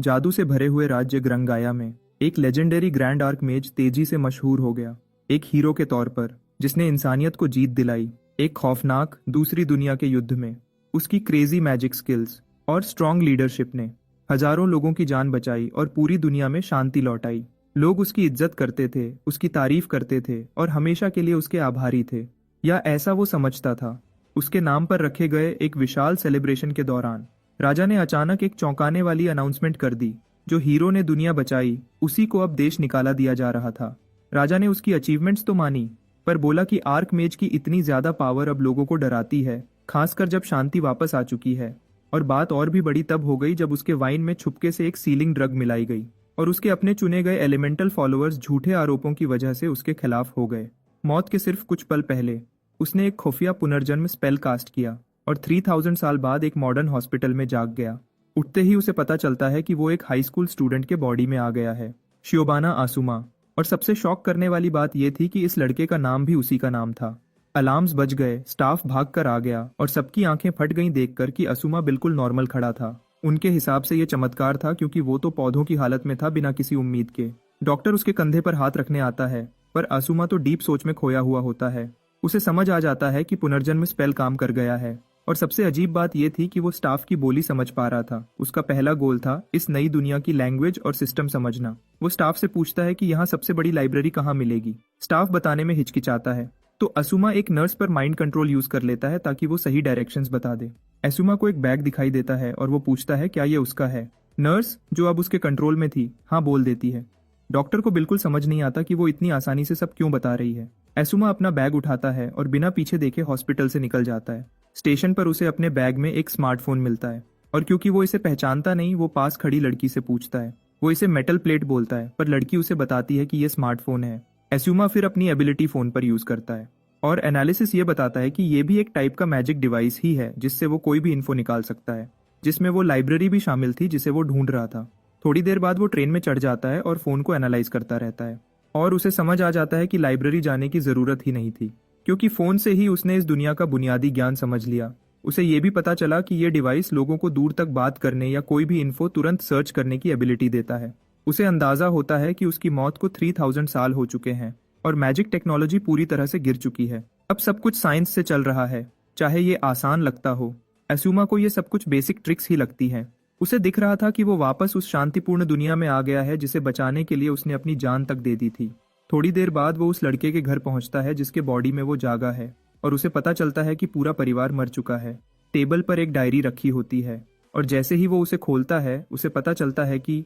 जादू से भरे हुए राज्य ग्रंगाया में एक लेजेंडरी ग्रैंड आर्कमेज तेजी से मशहूर हो गया। एक हीरो के तौर पर जिसने इंसानियत को जीत दिलाई एक खौफनाक दूसरी दुनिया के युद्ध में। उसकी क्रेजी मैजिक स्किल्स और स्ट्रॉन्ग लीडरशिप ने हजारों लोगों की जान बचाई और पूरी दुनिया में शांति लौटाई। लोग उसकी इज्जत करते थे, उसकी तारीफ करते थे और हमेशा के लिए उसके आभारी थे, या ऐसा वो समझता था। उसके नाम पर रखे गए एक विशाल सेलिब्रेशन के दौरान राजा ने अचानक एक चौंकाने वाली अनाउंसमेंट कर दी। जो हीरो ने दुनिया बचाई उसी को अब देश निकाला दिया जा रहा था। राजा ने उसकी अचीवमेंट्स तो मानी, पर बोला कि आर्कमेज की इतनी ज्यादा पावर अब लोगों को डराती है, खासकर जब शांति वापस आ चुकी है। और बात और भी बड़ी तब हो गई जब उसके वाइन में छुपके से एक सीलिंग ड्रग मिलाई गई और उसके अपने चुने गए एलिमेंटल फॉलोअर्स झूठे आरोपों की वजह से उसके खिलाफ हो गए। मौत के सिर्फ कुछ पल पहले उसने एक खुफिया पुनर्जन्म स्पेल कास्ट किया और 3000 साल बाद एक मॉडर्न हॉस्पिटल में जाग गया। उठते ही उसे पता चलता है कि वो एक हाई स्कूल स्टूडेंट के बॉडी में आ गया है, शियोबाना आसुमा। और सबसे शॉक करने वाली बात यह थी कि इस लड़के का नाम भी उसी का नाम था। अलार्म्स बज गए, स्टाफ भाग कर आ गया और सबकी आंखें फट गईं देखकर कि आसुमा बिल्कुल नॉर्मल खड़ा था। उनके हिसाब से यह चमत्कार था, क्योंकि वो तो पौधों की हालत में था बिना किसी उम्मीद के। डॉक्टर उसके कंधे पर हाथ रखने आता है, पर आसुमा तो डीप सोच में खोया हुआ होता है। उसे समझ आ जाता है कि पुनर्जन्म स्पेल काम कर गया है। और सबसे अजीब बात यह थी कि वो स्टाफ की बोली समझ पा रहा था। उसका पहला गोल था इस नई दुनिया की लैंग्वेज और सिस्टम समझना। वो स्टाफ से पूछता है कि यहाँ सबसे बड़ी लाइब्रेरी कहाँ मिलेगी। स्टाफ बताने में हिचकिचाता है, तो असुमा एक नर्स पर माइंड कंट्रोल यूज कर लेता है ताकि वो सही डायरेक्शंस बता दे। असुमा को एक बैग दिखाई देता है और वो पूछता है क्या ये उसका है। नर्स, जो अब उसके कंट्रोल में थी, हाँ बोल देती है। डॉक्टर को बिल्कुल समझ नहीं आता कि वो इतनी आसानी से सब क्यों बता रही है। असुमा अपना बैग उठाता है और बिना पीछे देखे हॉस्पिटल से निकल जाता है। स्टेशन पर उसे अपने बैग में एक स्मार्टफोन मिलता है और क्योंकि वो इसे पहचानता नहीं, वो पास खड़ी लड़की से पूछता है। वो इसे मेटल प्लेट बोलता है, पर लड़की उसे बताती है कि ये स्मार्टफोन है। असुमा फिर अपनी एबिलिटी फोन पर यूज करता है और एनालिसिस ये बताता है कि ये भी एक टाइप का मैजिक डिवाइस ही है जिससे वो कोई भी इन्फो निकाल सकता है, जिसमें वो लाइब्रेरी भी शामिल थी जिसे वो ढूंढ रहा था। थोड़ी देर बाद वो ट्रेन में चढ़ जाता है और फोन को एनालाइज करता रहता है और उसे समझ आ जाता है कि लाइब्रेरी जाने की जरूरत ही नहीं थी, क्योंकि फोन से ही उसने इस दुनिया का बुनियादी ज्ञान समझ लिया। उसे ये भी पता चला कि ये डिवाइस लोगों को दूर तक बात करने या कोई भी इन्फो तुरंत सर्च करने की एबिलिटी देता है। उसे अंदाजा होता है कि उसकी मौत को 3000 साल हो चुके हैं और मैजिक टेक्नोलॉजी पूरी तरह से गिर चुकी है। अब सब कुछ साइंस से चल रहा है, चाहे ये आसान लगता हो। असुमा को ये सब कुछ बेसिक ट्रिक्स ही लगती है। उसे दिख रहा था कि वो वापस उस शांतिपूर्ण दुनिया में आ गया है जिसे बचाने के लिए उसने अपनी जान तक दे दी थी। थोड़ी देर बाद वो उस लड़के के घर पहुंचता है जिसके बॉडी में वो जागा है और उसे पता चलता है कि पूरा परिवार मर चुका है। टेबल पर एक डायरी रखी होती है और जैसे ही वो उसे खोलता है उसे पता चलता है कि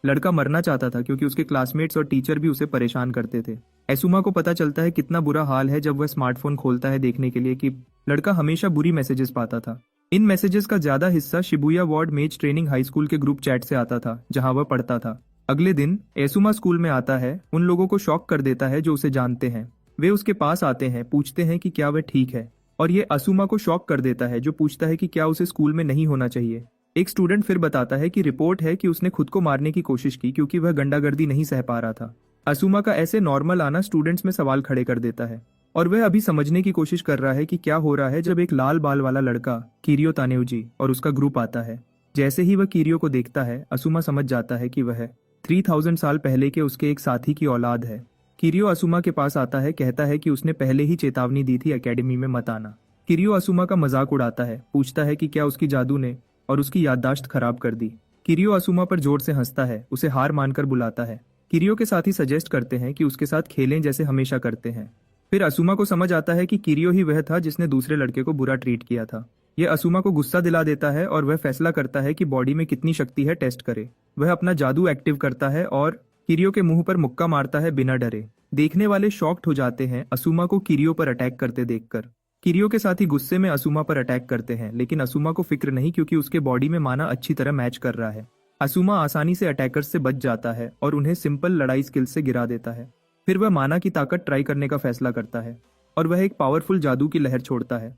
लड़का मरना चाहता था, क्योंकि उसके क्लासमेट्स और टीचर भी उसे परेशान करते थे। असुमा को पता चलता है कितना बुरा हाल है जब वह स्मार्टफोन खोलता है देखने के लिए कि लड़का हमेशा बुरी मैसेजेस पाता था। इन मैसेजेस का ज्यादा हिस्सा शिबुया वार्ड मेज ट्रेनिंग हाई स्कूल के ग्रुप चैट से आता था जहां वह पढ़ता था। अगले दिन असुमा स्कूल में आता है, उन लोगों को शॉक कर देता है जो उसे जानते हैं। वे उसके पास आते हैं, पूछते हैं कि क्या वह ठीक है, और ये असुमा को शॉक कर देता है जो पूछता है कि क्या उसे स्कूल में नहीं होना चाहिए। एक स्टूडेंट फिर बताता है कि रिपोर्ट है कि उसने खुद को मारने की कोशिश की क्योंकि वह गुंडागर्दी नहीं सह पा रहा था। असुमा का ऐसे नॉर्मल आना स्टूडेंट्स में सवाल खड़े कर देता है और वह अभी समझने की कोशिश कर रहा है कि क्या हो रहा है जब एक लाल बाल वाला लड़का किरियो तानेउजी और उसका ग्रुप आता है। जैसे ही वह किरियो को देखता है, असुमा समझ जाता है कि वह 3000 साल पहले के उसके एक साथी की औलाद है। किरियो असुमा के पास आता है, कहता है कि उसने पहले ही चेतावनी दी थी एकेडमी में मत आना। किरियो असुमा का मजाक उड़ाता है, पूछता है कि क्या उसकी जादू ने और उसकी याददाश्त खराब कर दी। किरियो असुमा पर जोर से हंसता है, उसे हार मानकर बुलाता है। किरियो के साथी सजेस्ट करते हैं कि उसके साथ खेलें जैसे हमेशा करते हैं। फिर असुमा को समझ आता है कि किरियो ही वह था जिसने दूसरे लड़के को बुरा ट्रीट किया था। यह असुमा को गुस्सा दिला देता है और वह फैसला करता है कि बॉडी में कितनी शक्ति है टेस्ट करे। वह अपना जादू एक्टिव करता है और किरियो के मुंह पर मुक्का मारता है बिना डरे। देखने वाले शॉक्ड हो जाते हैं असुमा को किरियो पर अटैक करते देखकर। किरियो के साथी गुस्से में असुमा पर अटैक करते हैं, लेकिन असुमा को फिक्र नहीं क्योंकि उसके बॉडी में माना अच्छी तरह मैच कर रहा है। असुमा आसानी से अटैकर्स से बच जाता है और उन्हें सिंपल लड़ाई स्किल्स से गिरा देता है। फिर वह माना की ताकत ट्राई करने का फैसला करता है और वह एक पावरफुल जादू की लहर छोड़ता है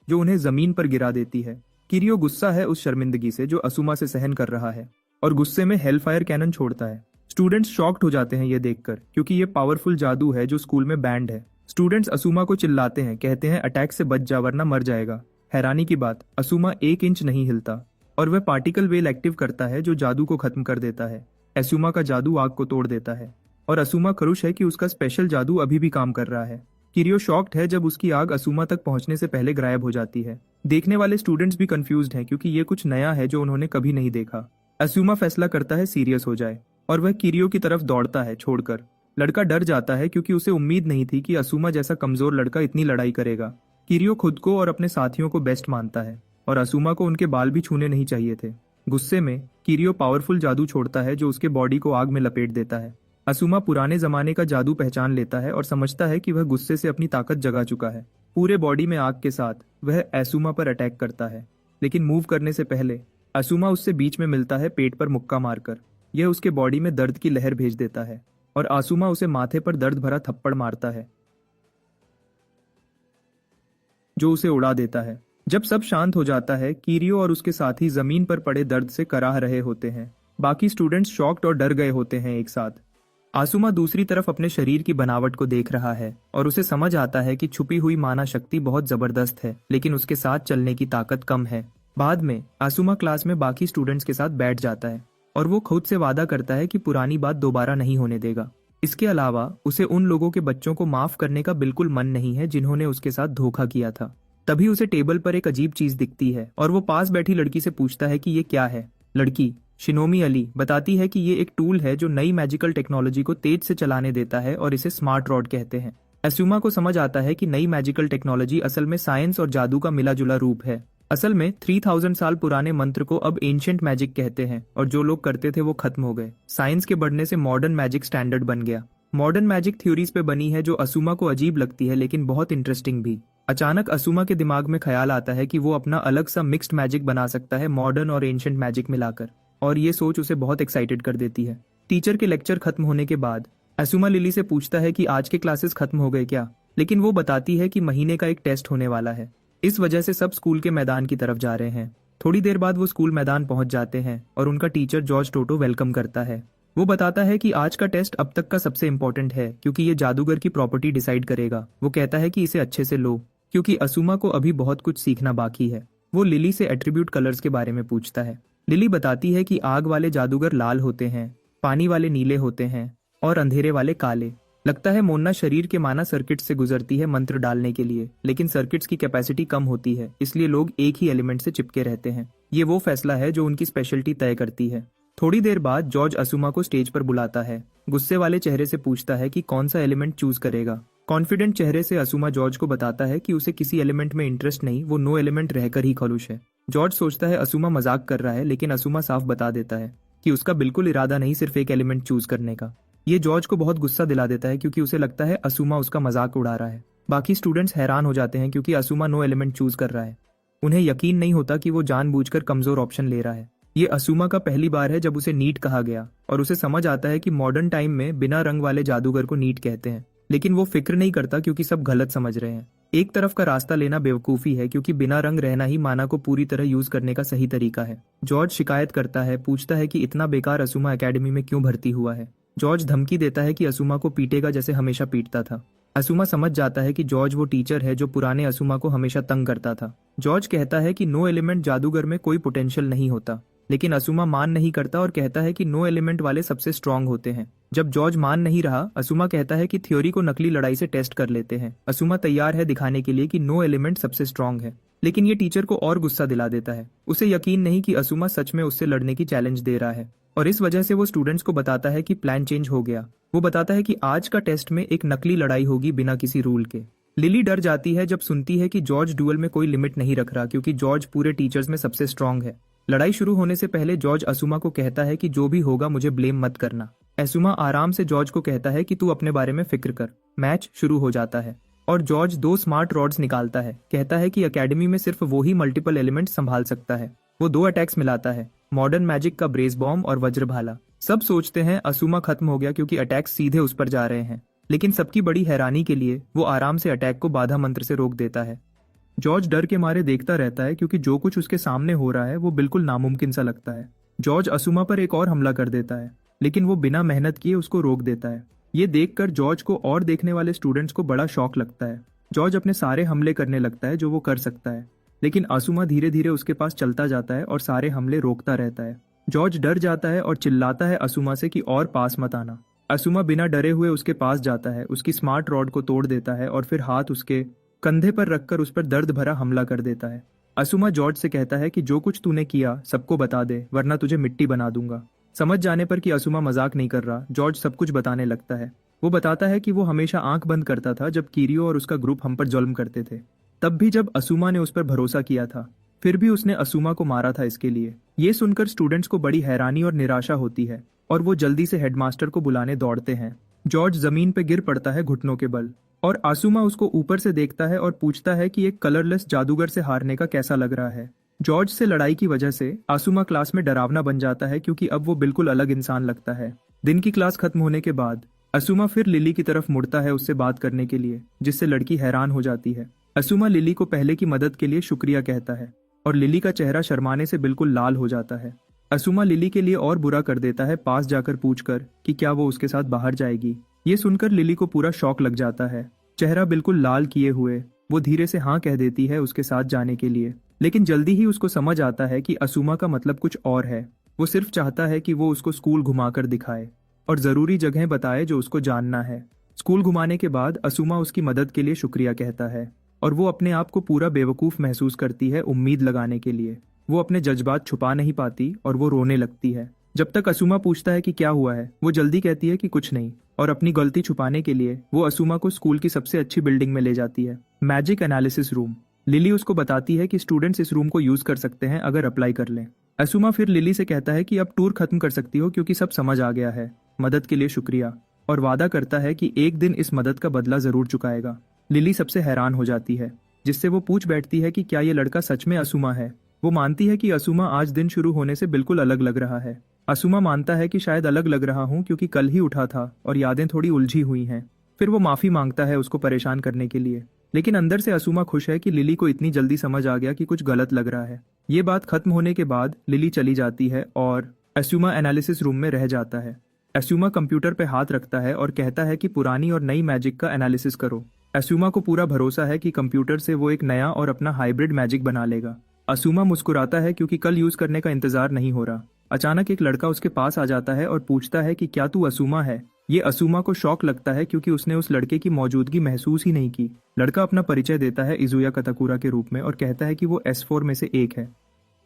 जो उन्हें जमीन पर गिरा देती है। किरियो गुस्सा है उस शर्मिंदगी से जो असुमा से सहन कर रहा है और गुस्से में हेलफायर कैनन छोड़ता है। स्टूडेंट्स शॉक्ड हो जाते हैं ये देखकर, क्योंकि ये पावरफुल जादू है जो स्कूल में बैंड है। स्टूडेंट्स असुमा को चिल्लाते हैं, कहते हैं अटैक से बच जा वरना मर जाएगा। हैरानी की बात, असुमा 1 इंच नहीं हिलता। और वह पार्टिकल वेल एक्टिव करता है जो जादू को खत्म कर देता है। एसुमा का जादू आग को तोड़ देता है और असूमा खुश है कि उसका स्पेशल जादू अभी भी काम कर रहा है। किरियो शॉक्ड है जब उसकी आग असूमा तक पहुंचने से पहले गायब हो जाती है। देखने वाले स्टूडेंट्स भी कंफ्यूज्ड हैं क्योंकि ये कुछ नया है जो उन्होंने कभी नहीं देखा। असूमा फैसला करता है सीरियस हो जाए और वह किरियो की तरफ दौड़ता है छोड़कर। लड़का डर जाता है क्योंकि उसे उम्मीद नहीं थी कि असूमा जैसा कमजोर लड़का इतनी लड़ाई करेगा। किरियो खुद को और अपने साथियों को बेस्ट मानता है और असूमा को उनके बाल भी छूने नहीं चाहिए थे। गुस्से में किरियो पावरफुल जादू छोड़ता है जो उसके बॉडी को आग में लपेट देता है। असूमा पुराने जमाने का जादू पहचान लेता है और समझता है कि वह गुस्से से अपनी ताकत जगा चुका है। पूरे बॉडी में आग के साथ वह असूमा पर अटैक करता है, लेकिन मूव करने से पहले असूमा उससे बीच में मिलता है पेट पर मुक्का मारकर। यह उसके बॉडी में दर्द की लहर भेज देता है और असूमा उसे माथे पर दर्द भरा थप्पड़ मारता है जो उसे उड़ा देता है। जब सब शांत हो जाता है, किरियो और उसके साथी जमीन पर पड़े दर्द से कराह रहे होते हैं। बाकी स्टूडेंट्स शॉक्ड और डर गए होते हैं एक साथ। आसुमा दूसरी तरफ अपने शरीर की बनावट को देख रहा है और उसे समझ आता है कि छुपी हुई माना शक्ति बहुत जबरदस्त है, लेकिन उसके साथ चलने की ताकत कम है। बाद में आसुमा क्लास में बाकी स्टूडेंट्स के साथ बैठ जाता है और वो खुद से वादा करता है कि पुरानी बात दोबारा नहीं होने देगा। इसके अलावा उसे उन लोगों के बच्चों को माफ करने का बिल्कुल मन नहीं है जिन्होंने उसके साथ धोखा किया था। तभी उसे टेबल पर एक अजीब चीज दिखती है और वो पास बैठी लड़की से पूछता है कि ये क्या है। लड़की शिनोमी अली बताती है कि ये एक टूल है जो नई मैजिकल टेक्नोलॉजी को तेज से चलाने देता है और इसे स्मार्ट रॉड कहते हैं। असूमा को समझ आता है कि नई मैजिकल टेक्नोलॉजी असल में साइंस और जादू का मिला जुला रूप है। असल में 3000 साल पुराने मंत्र को अब एंशिएंट मैजिक कहते हैं और जो लोग करते थे वो खत्म हो गए। साइंस के बढ़ने से मॉडर्न मैजिक स्टैंडर्ड बन गया। मॉडर्न मैजिक थ्योरीज पे बनी है जो असूमा को अजीब लगती है लेकिन बहुत इंटरेस्टिंग भी। अचानक असूमा के दिमाग में ख्याल आता है कि वो अपना अलग सा मिक्स्ड मैजिक बना सकता है मॉडर्न और एंशिएंट मैजिक मिलाकर, और ये सोच उसे बहुत एक्साइटेड कर देती है। टीचर के लेक्चर खत्म होने के बाद असूमा लिली से पूछता है कि आज के क्लासेस खत्म हो गए क्या, लेकिन वो बताती है कि महीने का एक टेस्ट होने वाला है। इस वजह से सब स्कूल के मैदान की तरफ जा रहे हैं। थोड़ी देर बाद वो स्कूल मैदान पहुंच जाते हैं और उनका टीचर जॉर्ज टोटो वेलकम करता है। वो बताता है कि आज का टेस्ट अब तक का सबसे इम्पोर्टेंट है क्योंकि ये जादूगर की प्रॉपर्टी डिसाइड करेगा। वो कहता है कि इसे अच्छे से लो क्योंकि असूमा को अभी बहुत कुछ सीखना बाकी है। वो लिली से एट्रीब्यूट कलर्स के बारे में पूछता है। लिली बताती है कि आग वाले जादूगर लाल होते हैं, पानी वाले नीले होते हैं और अंधेरे वाले काले। लगता है मोन्ना शरीर के माना सर्किट्स से गुजरती है मंत्र डालने के लिए, लेकिन सर्किट्स की कैपेसिटी कम होती है, इसलिए लोग एक ही एलिमेंट से चिपके रहते हैं। ये वो फैसला है जो उनकी स्पेशलिटी तय करती है। थोड़ी देर बाद जॉर्ज असूमा को स्टेज पर बुलाता है। गुस्से वाले चेहरे से पूछता है कि कौन सा एलिमेंट चूज करेगा। कॉन्फिडेंट चेहरे से असूमा जॉर्ज को बताता है कि उसे किसी एलिमेंट में इंटरेस्ट नहीं, वो नो एलिमेंट रहकर ही खुश है। जॉर्ज सोचता है असूमा मजाक कर रहा है, लेकिन असूमा साफ बता देता है कि उसका बिल्कुल इरादा नहीं सिर्फ एक एलिमेंट चूज करने का। ये जॉर्ज को बहुत गुस्सा दिला देता है क्योंकि उसे लगता है असूमा उसका मजाक उड़ा रहा है। बाकी स्टूडेंट्स हैरान हो जाते हैं क्योंकि असूमा नो एलिमेंट चूज कर रहा है। उन्हें यकीन नहीं होता कि वो जानबूझकर कमजोर ऑप्शन ले रहा है। ये असूमा का पहली बार है जब उसे नीट कहा गया और उसे समझ आता है कि मॉडर्न टाइम में बिना रंग वाले जादूगर को नीट कहते हैं, लेकिन वो फिक्र नहीं करता क्योंकि सब गलत समझ रहे हैं। एक तरफ का रास्ता लेना बेवकूफी है क्योंकि बिना रंग रहना ही माना को पूरी तरह यूज करने का सही तरीका है। जॉर्ज शिकायत करता है, पूछता है कि इतना बेकार असूमा एकेडमी में क्यों भर्ती हुआ है। जॉर्ज धमकी देता है कि असूमा को पीटेगा जैसे हमेशा पीटता था। असूमा समझ जाता है कि जॉर्ज वो टीचर है जो पुराने असूमा को हमेशा तंग करता था। जॉर्ज कहता है कि नो एलिमेंट जादूगर में कोई पोटेंशियल नहीं होता, लेकिन असूमा मान नहीं करता और कहता है कि नो एलिमेंट वाले सबसे स्ट्रांग होते हैं। जब जॉर्ज मान नहीं रहा, असूमा कहता है कि थ्योरी को नकली लड़ाई से टेस्ट कर लेते हैं। असूमा तैयार है दिखाने के लिए कि नो एलिमेंट सबसे स्ट्रांग है, लेकिन ये टीचर को और गुस्सा दिला देता है। उसे यकीन नहीं कि असूमा सच में उससे लड़ने की चैलेंज दे रहा है और इस वजह से वो स्टूडेंट्स को बताता है कि प्लान चेंज हो गया। वो बताता है कि आज का टेस्ट में एक नकली लड़ाई होगी बिना किसी रूल के। लिली डर जाती है जब सुनती है कि जॉर्ज डुअल में कोई लिमिट नहीं रख रहा क्योंकि जॉर्ज पूरे टीचर्स में सबसे स्ट्रांग है। लड़ाई शुरू होने से पहले जॉर्ज असूमा को कहता है कि जो भी होगा मुझे ब्लेम मत करना। असूमा आराम से जॉर्ज को कहता है कि तू अपने बारे में फिक्र कर। मैच शुरू हो जाता है और जॉर्ज 2 स्मार्ट रॉड्स निकालता है। कहता है कि एकेडमी में सिर्फ वो ही मल्टीपल एलिमेंट संभाल सकता है। वो 2 अटैक्स मिलाता है, मॉडर्न मैजिक का ब्रेस बॉम्ब और वज्र भाला। सब सोचते हैं असूमा खत्म हो गया क्योंकि अटैक्स सीधे उस पर जा रहे हैं, लेकिन सबकी बड़ी हैरानी के लिए वो आराम से अटैक को बाधा मंत्र से रोक देता है। जॉर्ज डर के मारे देखता रहता है क्योंकि जो कुछ उसके सामने हो रहा है वो बिल्कुल नामुमकिन सा लगता है। जॉर्ज असूमा पर एक और हमला कर देता है, लेकिन वो बिना मेहनत किए उसको रोक देता है। ये देखकर जॉर्ज को और देखने वाले स्टूडेंट्स को बड़ा शौक लगता है। जॉर्ज अपने सारे हमले करने लगता है जो वो कर सकता है, लेकिन आसुमा धीरे धीरे उसके पास चलता जाता है और सारे हमले रोकता रहता है। जॉर्ज डर जाता है और चिल्लाता है असूमा से कि और पास मत आना। असूमा बिना डरे हुए उसके पास जाता है, उसकी स्मार्ट रॉड को तोड़ देता है और फिर हाथ उसके कंधे पर रखकर उस पर दर्द भरा हमला कर देता है। असूमा जॉर्ज से कहता है कि जो कुछ तूने किया सबको बता दे, वरना तुझे मिट्टी बना दूंगा। समझ जाने पर कि असूमा मजाक नहीं कर रहा, जॉर्ज सब कुछ बताने लगता है। वो बताता है कि वो हमेशा आंख बंद करता था जब किरियो और उसका ग्रुप हम पर जुल्म करते थे, तब भी जब असूमा ने उस पर भरोसा किया था, फिर भी उसने असूमा को मारा था इसके लिए। ये सुनकर स्टूडेंट्स को बड़ी हैरानी और निराशा होती है और वो जल्दी से हेडमास्टर को बुलाने दौड़ते हैं। जॉर्ज जमीन पे गिर पड़ता है घुटनों के बल और आसुमा उसको ऊपर से देखता है और पूछता है कि एक कलरलेस जादूगर से हारने का कैसा लग रहा है। जॉर्ज से लड़ाई की वजह से आसुमा क्लास में डरावना बन जाता है क्योंकि अब वो बिल्कुल अलग इंसान लगता है। दिन की क्लास खत्म होने के बाद असूमा फिर लिली की तरफ मुड़ता है उससे बात करने के लिए, जिससे लड़की हैरान हो जाती है। असूमा लिली को पहले की मदद के लिए शुक्रिया कहता है और लिली का चेहरा शर्माने से बिल्कुल लाल हो जाता है। असूमा लिली के लिए और बुरा कर देता है, पास जाकर पूछकर कि क्या वो उसके साथ बाहर जाएगी। ये सुनकर लिली को पूरा शौक लग जाता है। चेहरा बिल्कुल लाल किए हुए वो धीरे से हाँ कह देती है उसके साथ जाने के लिए, लेकिन जल्दी ही उसको समझ आता है कि असूमा का मतलब कुछ और है। वो सिर्फ चाहता है कि वो उसको स्कूल घुमाकर दिखाए और जरूरी जगह बताए जो उसको जानना है। स्कूल घुमाने के बाद असूमा उसकी मदद के लिए शुक्रिया कहता है और वो अपने आप को पूरा बेवकूफ महसूस करती है उम्मीद लगाने के लिए। वो अपने जज्बात छुपा नहीं पाती और वो रोने लगती है। जब तक असूमा पूछता है कि क्या हुआ है, वो जल्दी कहती है कि कुछ नहीं, और अपनी गलती छुपाने के लिए वो असूमा को स्कूल की सबसे अच्छी बिल्डिंग में ले जाती है, मैजिक एनालिसिस रूम। लिली उसको बताती है कि स्टूडेंट्स इस रूम को यूज कर सकते हैं अगर अप्लाई कर लें। असूमा फिर लिली से कहता है कि अब टूर खत्म कर सकती हो क्योंकि सब समझ आ गया है। मदद के लिए शुक्रिया, और वादा करता है कि एक दिन इस मदद का बदला जरूर चुकाएगा। लिली सबसे हैरान हो जाती है, जिससे वो पूछ बैठती है कि क्या ये लड़का सच में असूमा है। वो मानती है कि असूमा आज दिन शुरू होने से बिल्कुल अलग लग रहा है। असूमा मानता है कि शायद अलग लग रहा हूँ क्योंकि कल ही उठा था और यादें थोड़ी उलझी हुई हैं। फिर वो माफी मांगता है उसको परेशान करने के लिए, लेकिन अंदर से असूमा खुश है कि लिली को इतनी जल्दी समझ आ गया कि कुछ गलत लग रहा है। ये बात खत्म होने के बाद लिली चली जाती है और असूमा एनालिसिस रूम में रह जाता है। असूमा कंप्यूटर पे हाथ रखता है और कहता है कि पुरानी और नई मैजिक का एनालिसिस करो। असूमा को पूरा भरोसा है कि कंप्यूटर से वो एक नया और अपना हाइब्रिड मैजिक बना लेगा। असूमा मुस्कुराता है क्योंकि कल यूज करने का इंतजार नहीं हो रहा। अचानक एक लड़का उसके पास आ जाता है और पूछता है कि क्या तू असूमा है। ये असूमा को शौक लगता है क्योंकि उसने उस लड़के की मौजूदगी महसूस ही नहीं की। लड़का अपना परिचय देता है इजुया कताकुरा के रूप में और कहता है कि वो S4 में से एक है।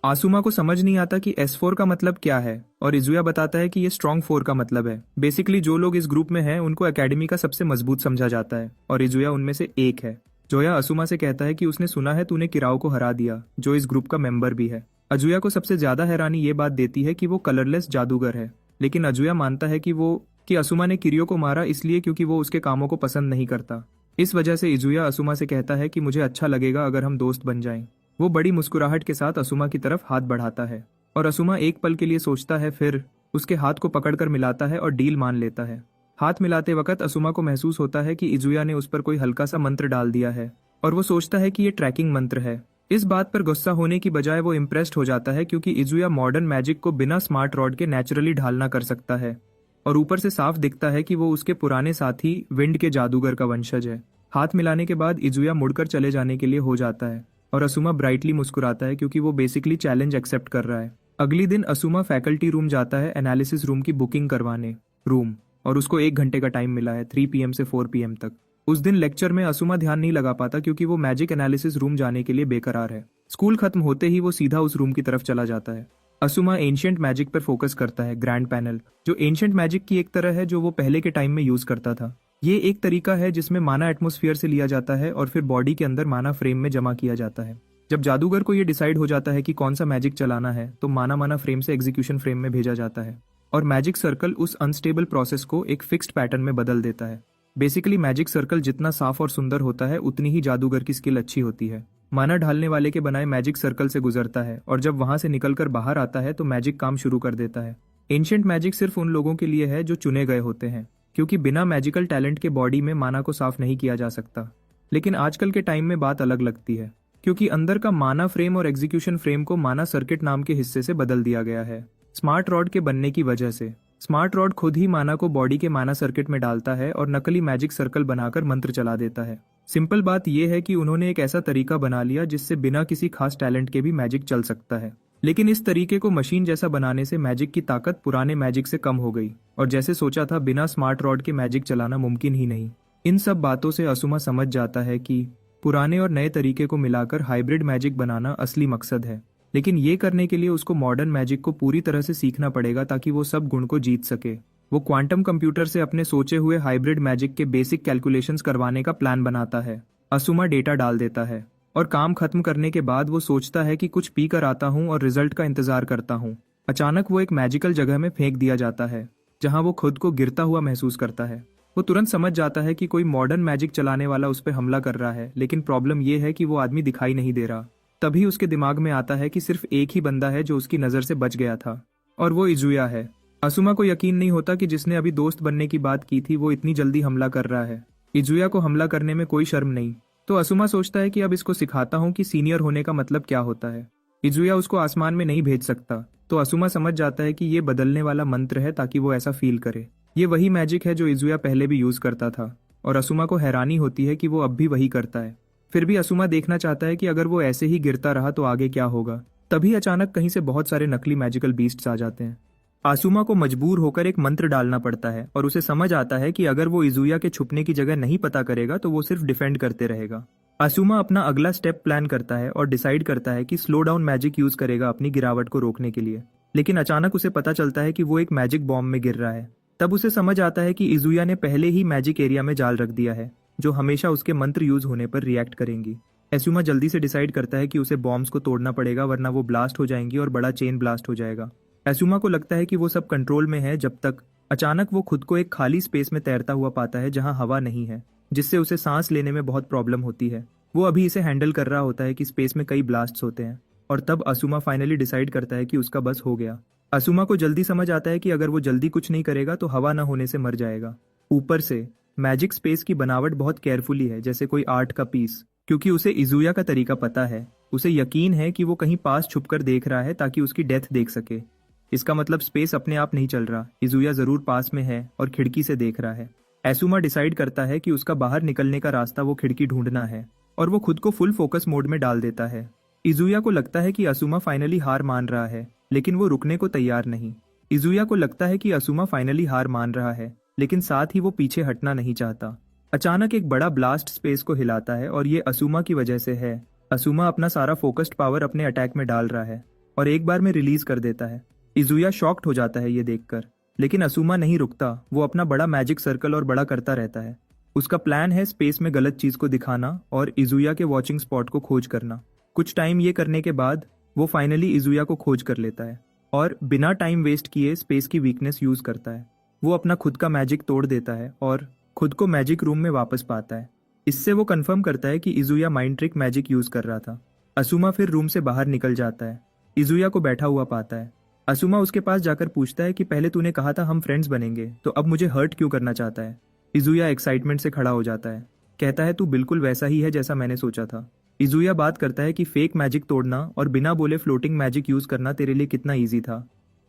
आसुमा को समझ नहीं आता कि S4 का मतलब क्या है और इजुया बताता है कि ये स्ट्रॉन्ग 4 का मतलब है। बेसिकली जो लोग इस ग्रुप में हैं उनको एकेडमी का सबसे मजबूत समझा जाता है और इजुया उनमें से एक है। जोया असूमा से कहता है कि उसने सुना है तूने किराओ को हरा दिया, जो इस ग्रुप का मेंबर भी है। अजुया को सबसे ज्यादा हैरानी ये बात देती है कि वो कलरलेस जादूगर है, लेकिन अजुया मानता है कि असूमा ने किरियो को मारा इसलिए क्योंकि वो उसके कामों को पसंद नहीं करता। इस वजह से इजुया असूमा से कहता है कि मुझे अच्छा लगेगा अगर हम दोस्त बन जाएं। वो बड़ी मुस्कुराहट के साथ असूमा की तरफ हाथ बढ़ाता है और असूमा एक पल के लिए सोचता है, फिर उसके हाथ को पकड़कर मिलाता है और डील मान लेता है। हाथ मिलाते वक्त असूमा को महसूस होता है कि इजुया ने उस पर कोई हल्का सा मंत्र डाल दिया है और वो सोचता है कि ये ट्रैकिंग मंत्र है। इस बात पर गुस्सा होने की बजाय वो इम्प्रेस्ड हो जाता है क्योंकि इजुया मॉडर्न मैजिक को बिना स्मार्ट रॉड के नेचुरली ढालना कर सकता है और ऊपर से साफ दिखता है कि वो उसके पुराने साथी विंड के जादूगर का वंशज है। हाथ मिलाने के बाद इजुया मुड़कर चले जाने के लिए हो जाता है और असूमा ब्राइटली मुस्कुराता है क्योंकि वो बेसिकली चैलेंज एक्सेप्ट कर रहा है। अगली दिन असूमा फैकल्टी रूम जाता है एनालिसिस रूम की बुकिंग करवाने और उसको 1 घंटे का टाइम मिला है, 3 PM से 4 PM तक। उस दिन लेक्चर में असूमा ध्यान नहीं लगा पाता क्योंकि वो मैजिक एनालिसिस रूम जाने के लिए बेकरार है। स्कूल खत्म होते ही वो सीधा उस रूम की तरफ चला जाता है। असूमा एंशिएंट मैजिक पर फोकस करता है, ग्रैंड पैनल, जो एंशिएंट मैजिक की एक तरह है जो वो पहले के टाइम में यूज करता था। ये एक तरीका है जिसमें माना एटमॉस्फेयर से लिया जाता है और फिर बॉडी के अंदर माना फ्रेम में जमा किया जाता है। जब जादूगर को ये डिसाइड हो जाता है कि कौन सा मैजिक चलाना है तो माना फ्रेम से एग्जीक्यूशन फ्रेम में भेजा जाता है और मैजिक सर्कल उस अनस्टेबल प्रोसेस को एक फिक्स्ड पैटर्न में बदल देता है। बेसिकली मैजिक सर्कल जितना साफ और सुंदर होता है उतनी ही जादूगर की स्किल अच्छी होती है। माना ढालने वाले के बनाए मैजिक सर्कल से गुजरता है और जब वहां से निकलकर बाहर आता है तो मैजिक काम शुरू कर देता है। एंशिएंट मैजिक सिर्फ उन लोगों के लिए है जो चुने गए होते हैं, क्योंकि बिना मैजिकल टैलेंट के बॉडी में माना को साफ नहीं किया जा सकता। लेकिन आजकल के टाइम में बात अलग लगती है क्योंकि अंदर का माना फ्रेम और एग्जीक्यूशन फ्रेम को माना सर्किट नाम के हिस्से से बदल दिया गया है। स्मार्ट रॉड के बनने की वजह से स्मार्ट रॉड खुद ही माना को बॉडी के माना सर्किट में डालता है और नकली मैजिक सर्कल बनाकर मंत्र चला देता है। सिंपल बात यह है कि उन्होंने एक ऐसा तरीका बना लिया जिससे बिना किसी खास टैलेंट के भी मैजिक चल सकता है। लेकिन इस तरीके को मशीन जैसा बनाने से मैजिक की ताकत पुराने मैजिक से कम हो गई और जैसे सोचा था बिना स्मार्ट रॉड के मैजिक चलाना मुमकिन ही नहीं। इन सब बातों से असुमा समझ जाता है कि पुराने और नए तरीके को मिलाकर हाइब्रिड मैजिक बनाना असली मकसद है। लेकिन ये करने के लिए उसको मॉडर्न मैजिक को पूरी तरह से सीखना पड़ेगा ताकि वो सब गुण को जीत सके। वो क्वांटम कंप्यूटर से अपने सोचे हुए हाइब्रिड मैजिक के बेसिक कैलकुलेशंस करवाने का प्लान बनाता है। असुमा डेटा डाल देता है और काम खत्म करने के बाद वो सोचता है कि कुछ पी कर आता हूँ और रिजल्ट का इंतजार करता हूँ। अचानक वो एक मैजिकल जगह में फेंक दिया जाता है जहाँ वो खुद को गिरता हुआ महसूस करता है। वो तुरंत समझ जाता है कि कोई मॉडर्न मैजिक चलाने वाला उस पर हमला कर रहा है, लेकिन प्रॉब्लम ये है कि वो आदमी दिखाई नहीं दे रहा। तभी उसके दिमाग में आता है कि सिर्फ एक ही बंदा है जो उसकी नज़र से बच गया था और वो इजुया है। असुमा को यकीन नहीं होता कि जिसने अभी दोस्त बनने की बात की थी वो इतनी जल्दी हमला कर रहा है। इजुया को हमला करने में कोई शर्म नहीं। तो असुमा सोचता है कि अब इसको सिखाता हूँ कि सीनियर होने का मतलब क्या होता है। इजुया उसको आसमान में नहीं भेज सकता, तो असुमा समझ जाता है कि ये बदलने वाला मंत्र है ताकि वो ऐसा फील करे। ये वही मैजिक है जो इजुया पहले भी यूज करता था और असुमा को हैरानी होती है कि वो अब भी वही करता है। फिर भी असुमा देखना चाहता है कि अगर वो ऐसे ही गिरता रहा तो आगे क्या होगा। तभी अचानक कहीं से बहुत सारे नकली मैजिकल बीस्ट्स आ जाते हैं। आसुमा को मजबूर होकर एक मंत्र डालना पड़ता है और उसे समझ आता है कि अगर वो इजुया के छुपने की जगह नहीं पता करेगा तो वो सिर्फ डिफेंड करते रहेगा। आसुमा अपना अगला स्टेप प्लान करता है और डिसाइड करता है कि स्लो डाउन मैजिक यूज करेगा अपनी गिरावट को रोकने के लिए। लेकिन अचानक उसे पता चलता है कि वो एक मैजिक बॉम्ब में गिर रहा है। तब उसे समझ आता है कि इजुया ने पहले ही मैजिक एरिया में जाल रख दिया है जो हमेशा उसके मंत्र यूज होने पर रिएक्ट करेंगी। एसुमा जल्दी से डिसाइड करता है कि उसे बॉम्ब्स को तोड़ना पड़ेगा वरना वो ब्लास्ट हो जाएंगी और बड़ा चेन ब्लास्ट हो जाएगा। एसुमा को लगता है कि वो सब कंट्रोल में है जब तक अचानक वो खुद को एक खाली स्पेस में तैरता हुआ पाता है जहां हवा नहीं है, जिससे उसे सांस लेने में बहुत प्रॉब्लम होती है। वो अभी इसे हैंडल कर रहा होता है कि स्पेस में कई ब्लास्ट्स होते हैं और तब असुमा फाइनली डिसाइड करता है कि उसका बस हो गया। असुमा को जल्दी समझ आता है कि अगर वो जल्दी कुछ नहीं करेगा तो हवा न होने से मर जाएगा। ऊपर से मैजिक स्पेस की बनावट बहुत केयरफुली है जैसे कोई आर्ट का पीस, क्योंकि उसे इजुया का तरीका पता है। उसे यकीन है कि वो कहीं पास छुपकर देख रहा है ताकि उसकी डेथ देख सके। इसका मतलब स्पेस अपने आप नहीं चल रहा, इजुया जरूर पास में है और खिड़की से देख रहा है। एसुमा डिसाइड करता है कि उसका बाहर निकलने का रास्ता वो खिड़की ढूंढना है और वो खुद को फुल फोकस मोड में डाल देता है। इजुया को लगता है कि असुमा फाइनली हार मान रहा है, लेकिन वो रुकने को तैयार नहीं। इजुया को लगता है कि असुमा फाइनली हार मान रहा है, लेकिन साथ ही वो पीछे हटना नहीं चाहता। अचानक एक बड़ा ब्लास्ट स्पेस को हिलाता है और ये असुमा की वजह से है। असुमा अपना सारा फोकस्ड पावर अपने अटैक में डाल रहा है और एक बार में रिलीज कर देता है। इजुया शॉक्ड हो जाता है ये देखकर, लेकिन असुमा नहीं रुकता। वो अपना बड़ा मैजिक सर्कल और बड़ा करता रहता है। उसका प्लान है स्पेस में गलत चीज को दिखाना और इजुया के वॉचिंग स्पॉट को खोज करना। कुछ टाइम ये करने के बाद वो फाइनली इजुया को खोज कर लेता है और बिना टाइम वेस्ट किए स्पेस की वीकनेस यूज करता है। वो अपना खुद का मैजिक तोड़ देता है और खुद को मैजिक रूम में वापस पाता है। इससे वो कंफर्म करता है कि इजुया माइंड ट्रिक मैजिक यूज कर रहा था। असुमा फिर रूम से बाहर निकल जाता है। इजुया को बैठा हुआ पाता है। असुमा उसके पास जाकर पूछता है कि पहले तूने कहा था हम फ्रेंड्स बनेंगे, तो अब मुझे हर्ट क्यों करना चाहता है। इजुया एक्साइटमेंट से खड़ा हो जाता है, कहता है तू बिल्कुल वैसा ही है जैसा मैंने सोचा था। इजुया बात करता है कि फेक मैजिक तोड़ना और बिना बोले फ्लोटिंग मैजिक यूज करना तेरे लिए कितना ईजी था।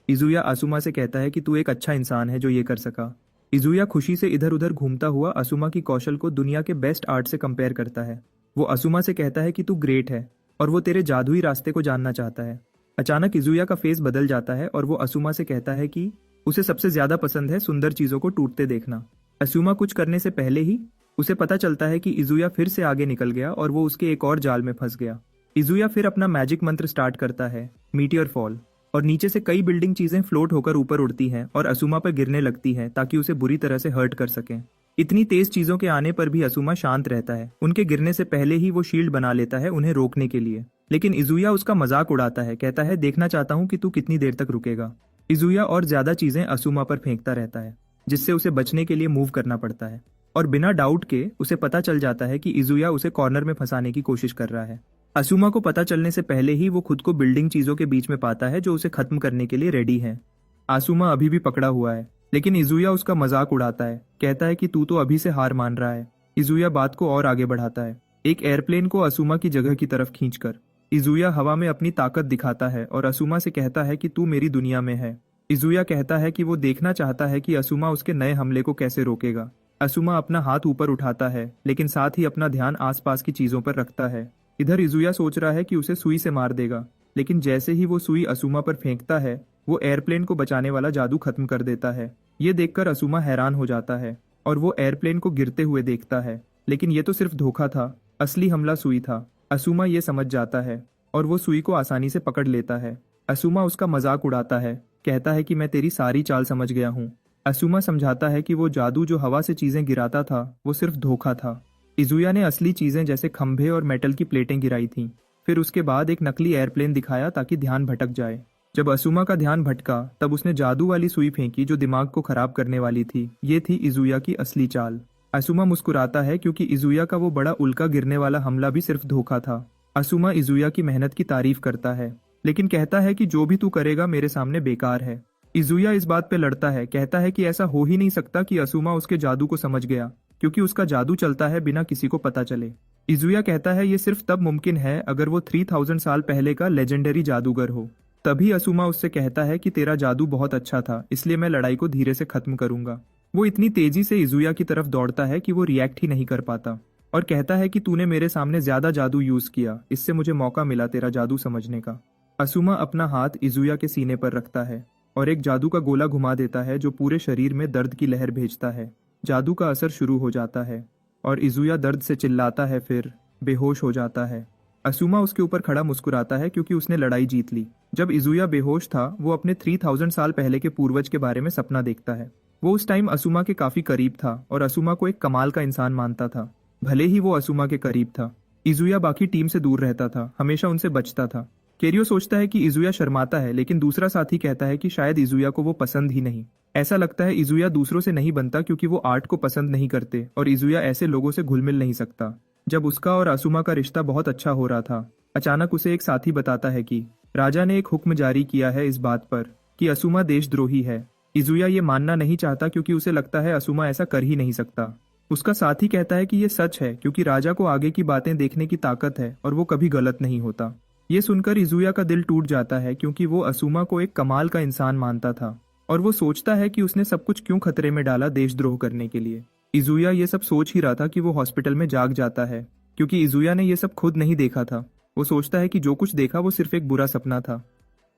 इजुया असुमा से कहता है कि तू एक अच्छा इंसान है जो ये कर सका। इजुया खुशी से इधर उधर घूमता हुआ असुमा की कौशल को दुनिया के बेस्ट आर्ट से कंपेयर करता है। वो असुमा से कहता है कि तू ग्रेट है और वो तेरे जादुई रास्ते को जानना चाहता है। अचानक इजुया का फेस बदल जाता है और वो असुमा से कहता है कि उसे सबसे ज्यादा पसंद है सुंदर चीजों को टूटते देखना। असुमा कुछ करने से पहले ही उसे पता चलता है कि इजुया फिर से आगे निकल गया और वो उसके एक और जाल में फंस गया। इजुया फिर अपना मैजिक मंत्र स्टार्ट करता है, मीटियर फॉल, और नीचे से कई बिल्डिंग चीजें फ्लोट होकर ऊपर उड़ती हैं और असुमा पर गिरने लगती हैं ताकि उसे बुरी तरह से हर्ट कर सकें। इतनी तेज चीजों के आने पर भी असुमा शांत रहता है। उनके गिरने से पहले ही वो शील्ड बना लेता है उन्हें रोकने के लिए, लेकिन इजुया उसका मजाक उड़ाता है, कहता है देखना चाहता हूँ कि तू कितनी देर तक रुकेगा। इजुया और ज्यादा चीजें असुमा पर फेंकता रहता है, जिससे उसे बचने के लिए मूव करना पड़ता है और बिना डाउट के उसे पता चल जाता है कि इजुया उसे कॉर्नर में फंसाने की कोशिश कर रहा है। असुमा को पता चलने से पहले ही वो खुद को बिल्डिंग चीजों के बीच में पाता है जो उसे खत्म करने के लिए रेडी है। असुमा अभी भी पकड़ा हुआ है, लेकिन इजुया उसका मजाक उड़ाता है, कहता है कि तू तो अभी से हार मान रहा है। इजुया बात को और आगे बढ़ाता है, एक एयरप्लेन को असुमा की जगह की तरफ खींचकर। इजुया हवा में अपनी ताकत दिखाता है और असुमा से कहता है कि तू मेरी दुनिया में है। इजुया कहता है कि वो देखना चाहता है कि असुमा उसके नए हमले को कैसे रोकेगा। असुमा अपना हाथ ऊपर उठाता है, लेकिन साथ ही अपना ध्यान आसपास की चीजों पर रखता है। इधर इजुया सोच रहा है कि उसे सुई से मार देगा, लेकिन जैसे ही वो सुई असुमा पर फेंकता है, वो एयरप्लेन को बचाने वाला जादू खत्म कर देता है। ये देखकर असुमा हैरान हो जाता है और वो एयरप्लेन को गिरते हुए देखता है, लेकिन ये तो सिर्फ धोखा था, असली हमला सुई था। असुमा ये समझ जाता है और वो सुई को आसानी से पकड़ लेता है। असुमा उसका मजाक उड़ाता है, कहता है कि मैं तेरी सारी चाल समझ गया हूँ। असुमा समझाता है कि वो जादू जो हवा से चीजें गिराता था वो सिर्फ धोखा था। इजुया ने असली चीजें जैसे खंभे और मेटल की प्लेटें गिराई थीं। फिर उसके बाद एक नकली एयरप्लेन दिखाया ताकि ध्यान भटक जाए। जब असुमा का ध्यान भटका तब उसने जादू वाली सुई फेंकी जो दिमाग को खराब करने वाली थी। ये थी इजुया की असली चाल। असुमा मुस्कुराता है क्योंकि इजुया का वो बड़ा उल्का गिरने वाला हमला भी सिर्फ धोखा था। असुमा इजुया की मेहनत की तारीफ करता है, लेकिन कहता है कि जो भी तू करेगा मेरे सामने बेकार है। इजुया इस बात पे लड़ता है, कहता है कि ऐसा हो ही नहीं सकता कि असुमा उसके जादू को समझ गया, क्योंकि उसका जादू चलता है बिना किसी को पता चले। इजुया कहता है ये सिर्फ तब मुमकिन है अगर वो 3000 साल पहले का लेजेंडरी जादूगर हो। तभी असुमा उससे कहता है कि तेरा जादू बहुत अच्छा था, इसलिए मैं लड़ाई को धीरे से खत्म करूंगा। वो इतनी तेजी से इजुया की तरफ दौड़ता है कि वो रिएक्ट ही नहीं कर पाता और कहता है कि तूने मेरे सामने ज्यादा जादू यूज किया, इससे मुझे मौका मिला तेरा जादू समझने का। असुमा अपना हाथ इजुया के सीने पर रखता है और एक जादू का गोला घुमा देता है जो पूरे शरीर में दर्द की लहर भेजता है। जादू का असर शुरू हो जाता है और इजुया दर्द से चिल्लाता है, फिर बेहोश हो जाता है। असुमा उसके ऊपर खड़ा मुस्कुराता है क्योंकि उसने लड़ाई जीत ली। जब इजुया बेहोश था, वो अपने 3000 साल पहले के पूर्वज के बारे में सपना देखता है। वो उस टाइम असुमा के काफी करीब था और असुमा को एक कमाल का इंसान मानता था, भले ही वो असुमा के करीब था। इजुया बाकी टीम से दूर रहता था, हमेशा उनसे बचता था। केरियो सोचता है कि इजुया शर्माता है, लेकिन दूसरा साथी कहता है कि शायद इजुया को वो पसंद ही नहीं। ऐसा लगता है इजुया दूसरों से नहीं बनता क्योंकि वो आर्ट को पसंद नहीं करते और इजुया ऐसे लोगों से घुल मिल नहीं सकता। जब उसका और असुमा का रिश्ता बहुत अच्छा हो रहा था, अचानक उसे एक साथी बताता है कि राजा ने एक हुक्म जारी किया है इस बात पर कि असुमा देशद्रोही है। इजुया ये मानना नहीं चाहता क्योंकि उसे लगता है असुमा ऐसा कर ही नहीं सकता। उसका साथी कहता है कि ये सच है क्योंकि राजा को आगे की बातें देखने की ताकत है और वो कभी गलत नहीं होता। ये सुनकर इजुया का दिल टूट जाता है क्योंकि वो असुमा को एक कमाल का इंसान मानता था और वो सोचता है कि उसने सब कुछ क्यों खतरे में डाला देशद्रोह करने के लिए। इजुया ये सब सोच ही रहा था कि वो हॉस्पिटल में जाग जाता है, क्योंकि इजुया ने ये सब खुद नहीं देखा था। वो सोचता है कि जो कुछ देखा वो सिर्फ एक बुरा सपना था।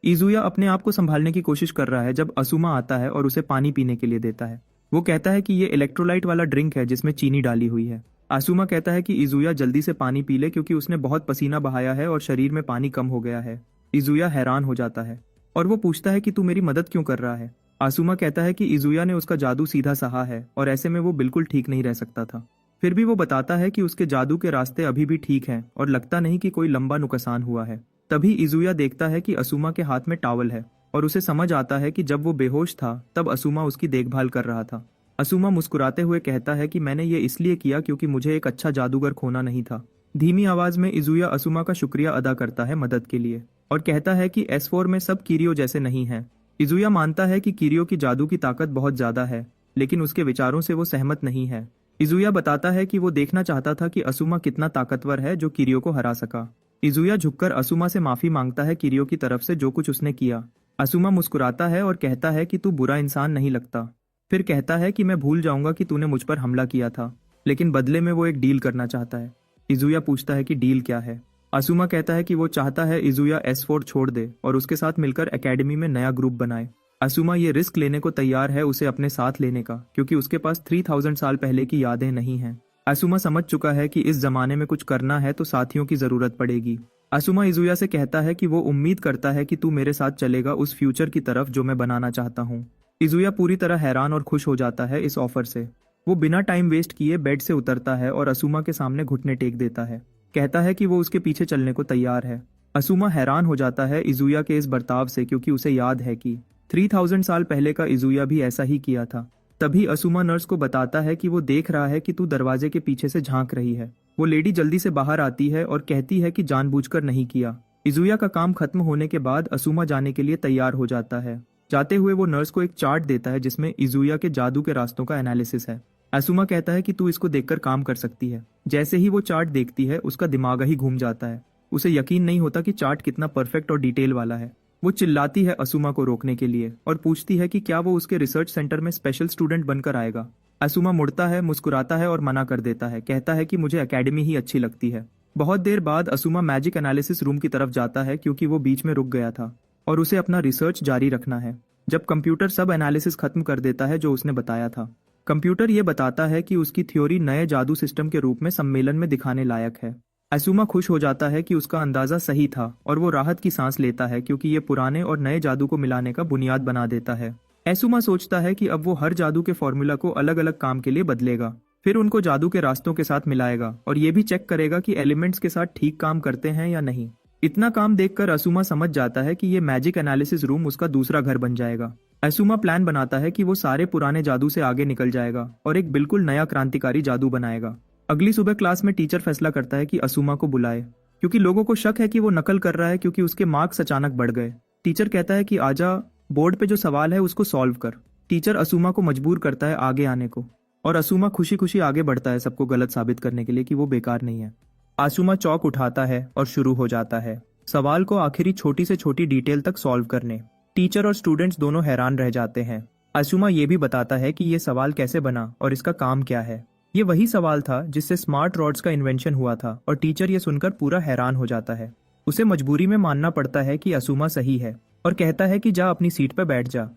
इजुया अपने आप को संभालने की कोशिश कर रहा है जब असुमा आता है और उसे पानी पीने के लिए देता है। वो कहता है कि ये इलेक्ट्रोलाइट वाला ड्रिंक है जिसमें चीनी डाली हुई है। असुमा कहता है कि इजुया जल्दी से पानी पी ले क्योंकि उसने बहुत पसीना बहाया है और शरीर में पानी कम हो गया है। इजुया हैरान हो जाता है और वो पूछता है कि तू मेरी मदद क्यों कर रहा है। असुमा कहता है कि इजुया ने उसका जादू सीधा सहा है और ऐसे में वो बिल्कुल ठीक नहीं रह सकता था। फिर भी वो बताता है कि उसके जादू के रास्ते अभी भी ठीक हैं और लगता नहीं कि कोई लंबा नुकसान हुआ है। तभी इजुया देखता है कि असुमा के हाथ में टॉवल है और उसे समझ आता है कि जब वो बेहोश था तब असुमा उसकी देखभाल कर रहा था। असुमा मुस्कुराते हुए कहता है कि मैंने ये इसलिए किया क्योंकि मुझे एक अच्छा जादूगर खोना नहीं था। धीमी आवाज में इजुया असुमा का शुक्रिया अदा करता है मदद के लिए और कहता है कि S4 में सब किरियो जैसे नहीं है। इजुया मानता है कि किरियो की जादू की ताकत बहुत ज्यादा है, लेकिन उसके विचारों से वो सहमत नहीं है। इजुया बताता है कि वो देखना चाहता था कि असुमा कितना ताकतवर है जो किरियो को हरा सका। इजुया झुककर असुमा से माफी मांगता है किरियो की तरफ से जो कुछ उसने किया। असुमा मुस्कुराता है और कहता है कि तू बुरा इंसान नहीं लगता। फिर कहता है कि मैं भूल जाऊंगा कि तूने मुझ पर हमला किया था, लेकिन बदले में वो एक डील करना चाहता है। इजुया पूछता है कि डील क्या है। असुमा कहता है कि वो चाहता है इजुया S4 छोड़ दे और उसके साथ मिलकर एकेडमी में नया ग्रुप बनाए। असुमा ये रिस्क लेने को तैयार है उसे अपने साथ लेने का, क्योंकि उसके पास 3000 साल पहले की यादें नहीं हैं। असुमा समझ चुका है कि इस जमाने में कुछ करना है तो साथियों की जरूरत पड़ेगी। असुमा इजुया से कहता है कि वो उम्मीद करता है कि तू मेरे साथ चलेगा उस फ्यूचर की तरफ जो मैं बनाना चाहता हूँ। इजुया पूरी तरह हैरान और खुश हो जाता है इस ऑफर से। वो बिना टाइम वेस्ट किए बेड से उतरता है और असुमा के सामने घुटने टेक देता है। कहता है कि वो उसके पीछे चलने को तैयार है। असुमा हैरान हो जाता है इजुया के इस बर्ताव से, क्योंकि उसे याद है कि 3000 साल पहले का इजुया भी ऐसा ही किया था। तभी असुमा नर्स को बताता है कि वो देख रहा है कि तू दरवाजे के पीछे से झांक रही है। वो लेडी जल्दी से बाहर आती है और कहती है कि जानबूझकर नहीं किया। इजुया का काम खत्म होने के बाद असुमा जाने के लिए तैयार हो जाता है। जाते हुए वो नर्स को एक चार्ट देता है जिसमें इजुया के जादू के रास्तों का एनालिसिस है। असुमा कहता है कि तू इसको देखकर काम कर सकती है। जैसे ही वो चार्ट देखती है उसका दिमाग ही घूम जाता है। उसे यकीन नहीं होता कि चार्ट कितना परफेक्ट और डिटेल वाला है। वो चिल्लाती है असुमा को रोकने के लिए और पूछती है कि क्या वो उसके रिसर्च सेंटर में स्पेशल स्टूडेंट बनकर आएगा। असुमा मुड़ता है, मुस्कुराता है और मना कर देता है, कहता है कि मुझे एकेडमी ही अच्छी लगती है। बहुत देर बाद असुमा मैजिक एनालिसिस रूम की तरफ जाता है क्योंकि वो बीच में रुक गया था और उसे अपना रिसर्च जारी रखना है। जब कंप्यूटर सब एनालिसिस खत्म कर देता है जो उसने बताया था, कंप्यूटर ये बताता है कि उसकी थ्योरी नए जादू सिस्टम के रूप में सम्मेलन में दिखाने लायक है। असुमा खुश हो जाता है कि उसका अंदाजा सही था और वो राहत की सांस लेता है क्योंकि ये पुराने और नए जादू को मिलाने का बुनियाद बना देता है। असुमा सोचता है कि अब वो हर जादू के फॉर्मूला को अलग अलग काम के लिए बदलेगा, फिर उनको जादू के रास्तों के साथ मिलाएगा और ये भी चेक करेगा कि एलिमेंट्स के साथ ठीक काम करते हैं या नहीं। इतना काम देखकर असुमा समझ जाता है कि ये मैजिक एनालिसिस रूम उसका दूसरा घर बन जाएगा। असुमा प्लान बनाता है कि वो सारे पुराने जादू से आगे निकल जाएगा और एक बिल्कुल नया क्रांतिकारी जादू बनाएगा। अगली सुबह क्लास में टीचर फैसला करता है कि असुमा को बुलाए क्योंकि लोगों को शक है कि वो नकल कर रहा है क्योंकि उसके मार्क्स अचानक बढ़ गए। टीचर कहता है कि आजा, बोर्ड पे जो सवाल है उसको सॉल्व कर। टीचर असुमा को मजबूर करता है आगे आने को और असुमा खुशी खुशी आगे बढ़ता है सबको गलत साबित करने के लिए कि वो बेकार नहीं है। असुमा चौक उठाता है और शुरू हो जाता है सवाल को आखिरी छोटी से छोटी डिटेल तक सॉल्व करने। टीचर और स्टूडेंट्स दोनों हैरान रह जाते हैं। असुमा ये भी बताता है कि ये सवाल कैसे बना और इसका काम क्या है। ये वही सवाल था जिससे स्मार्ट रॉड्स का इन्वेंशन हुआ था और टीचर ये सुनकर पूरा हैरान हो जाता है। उसे मजबूरी में मानना पड़ता है कि असुमा सही है और कहता है कि जा अपनी सीट पर बैठ जा।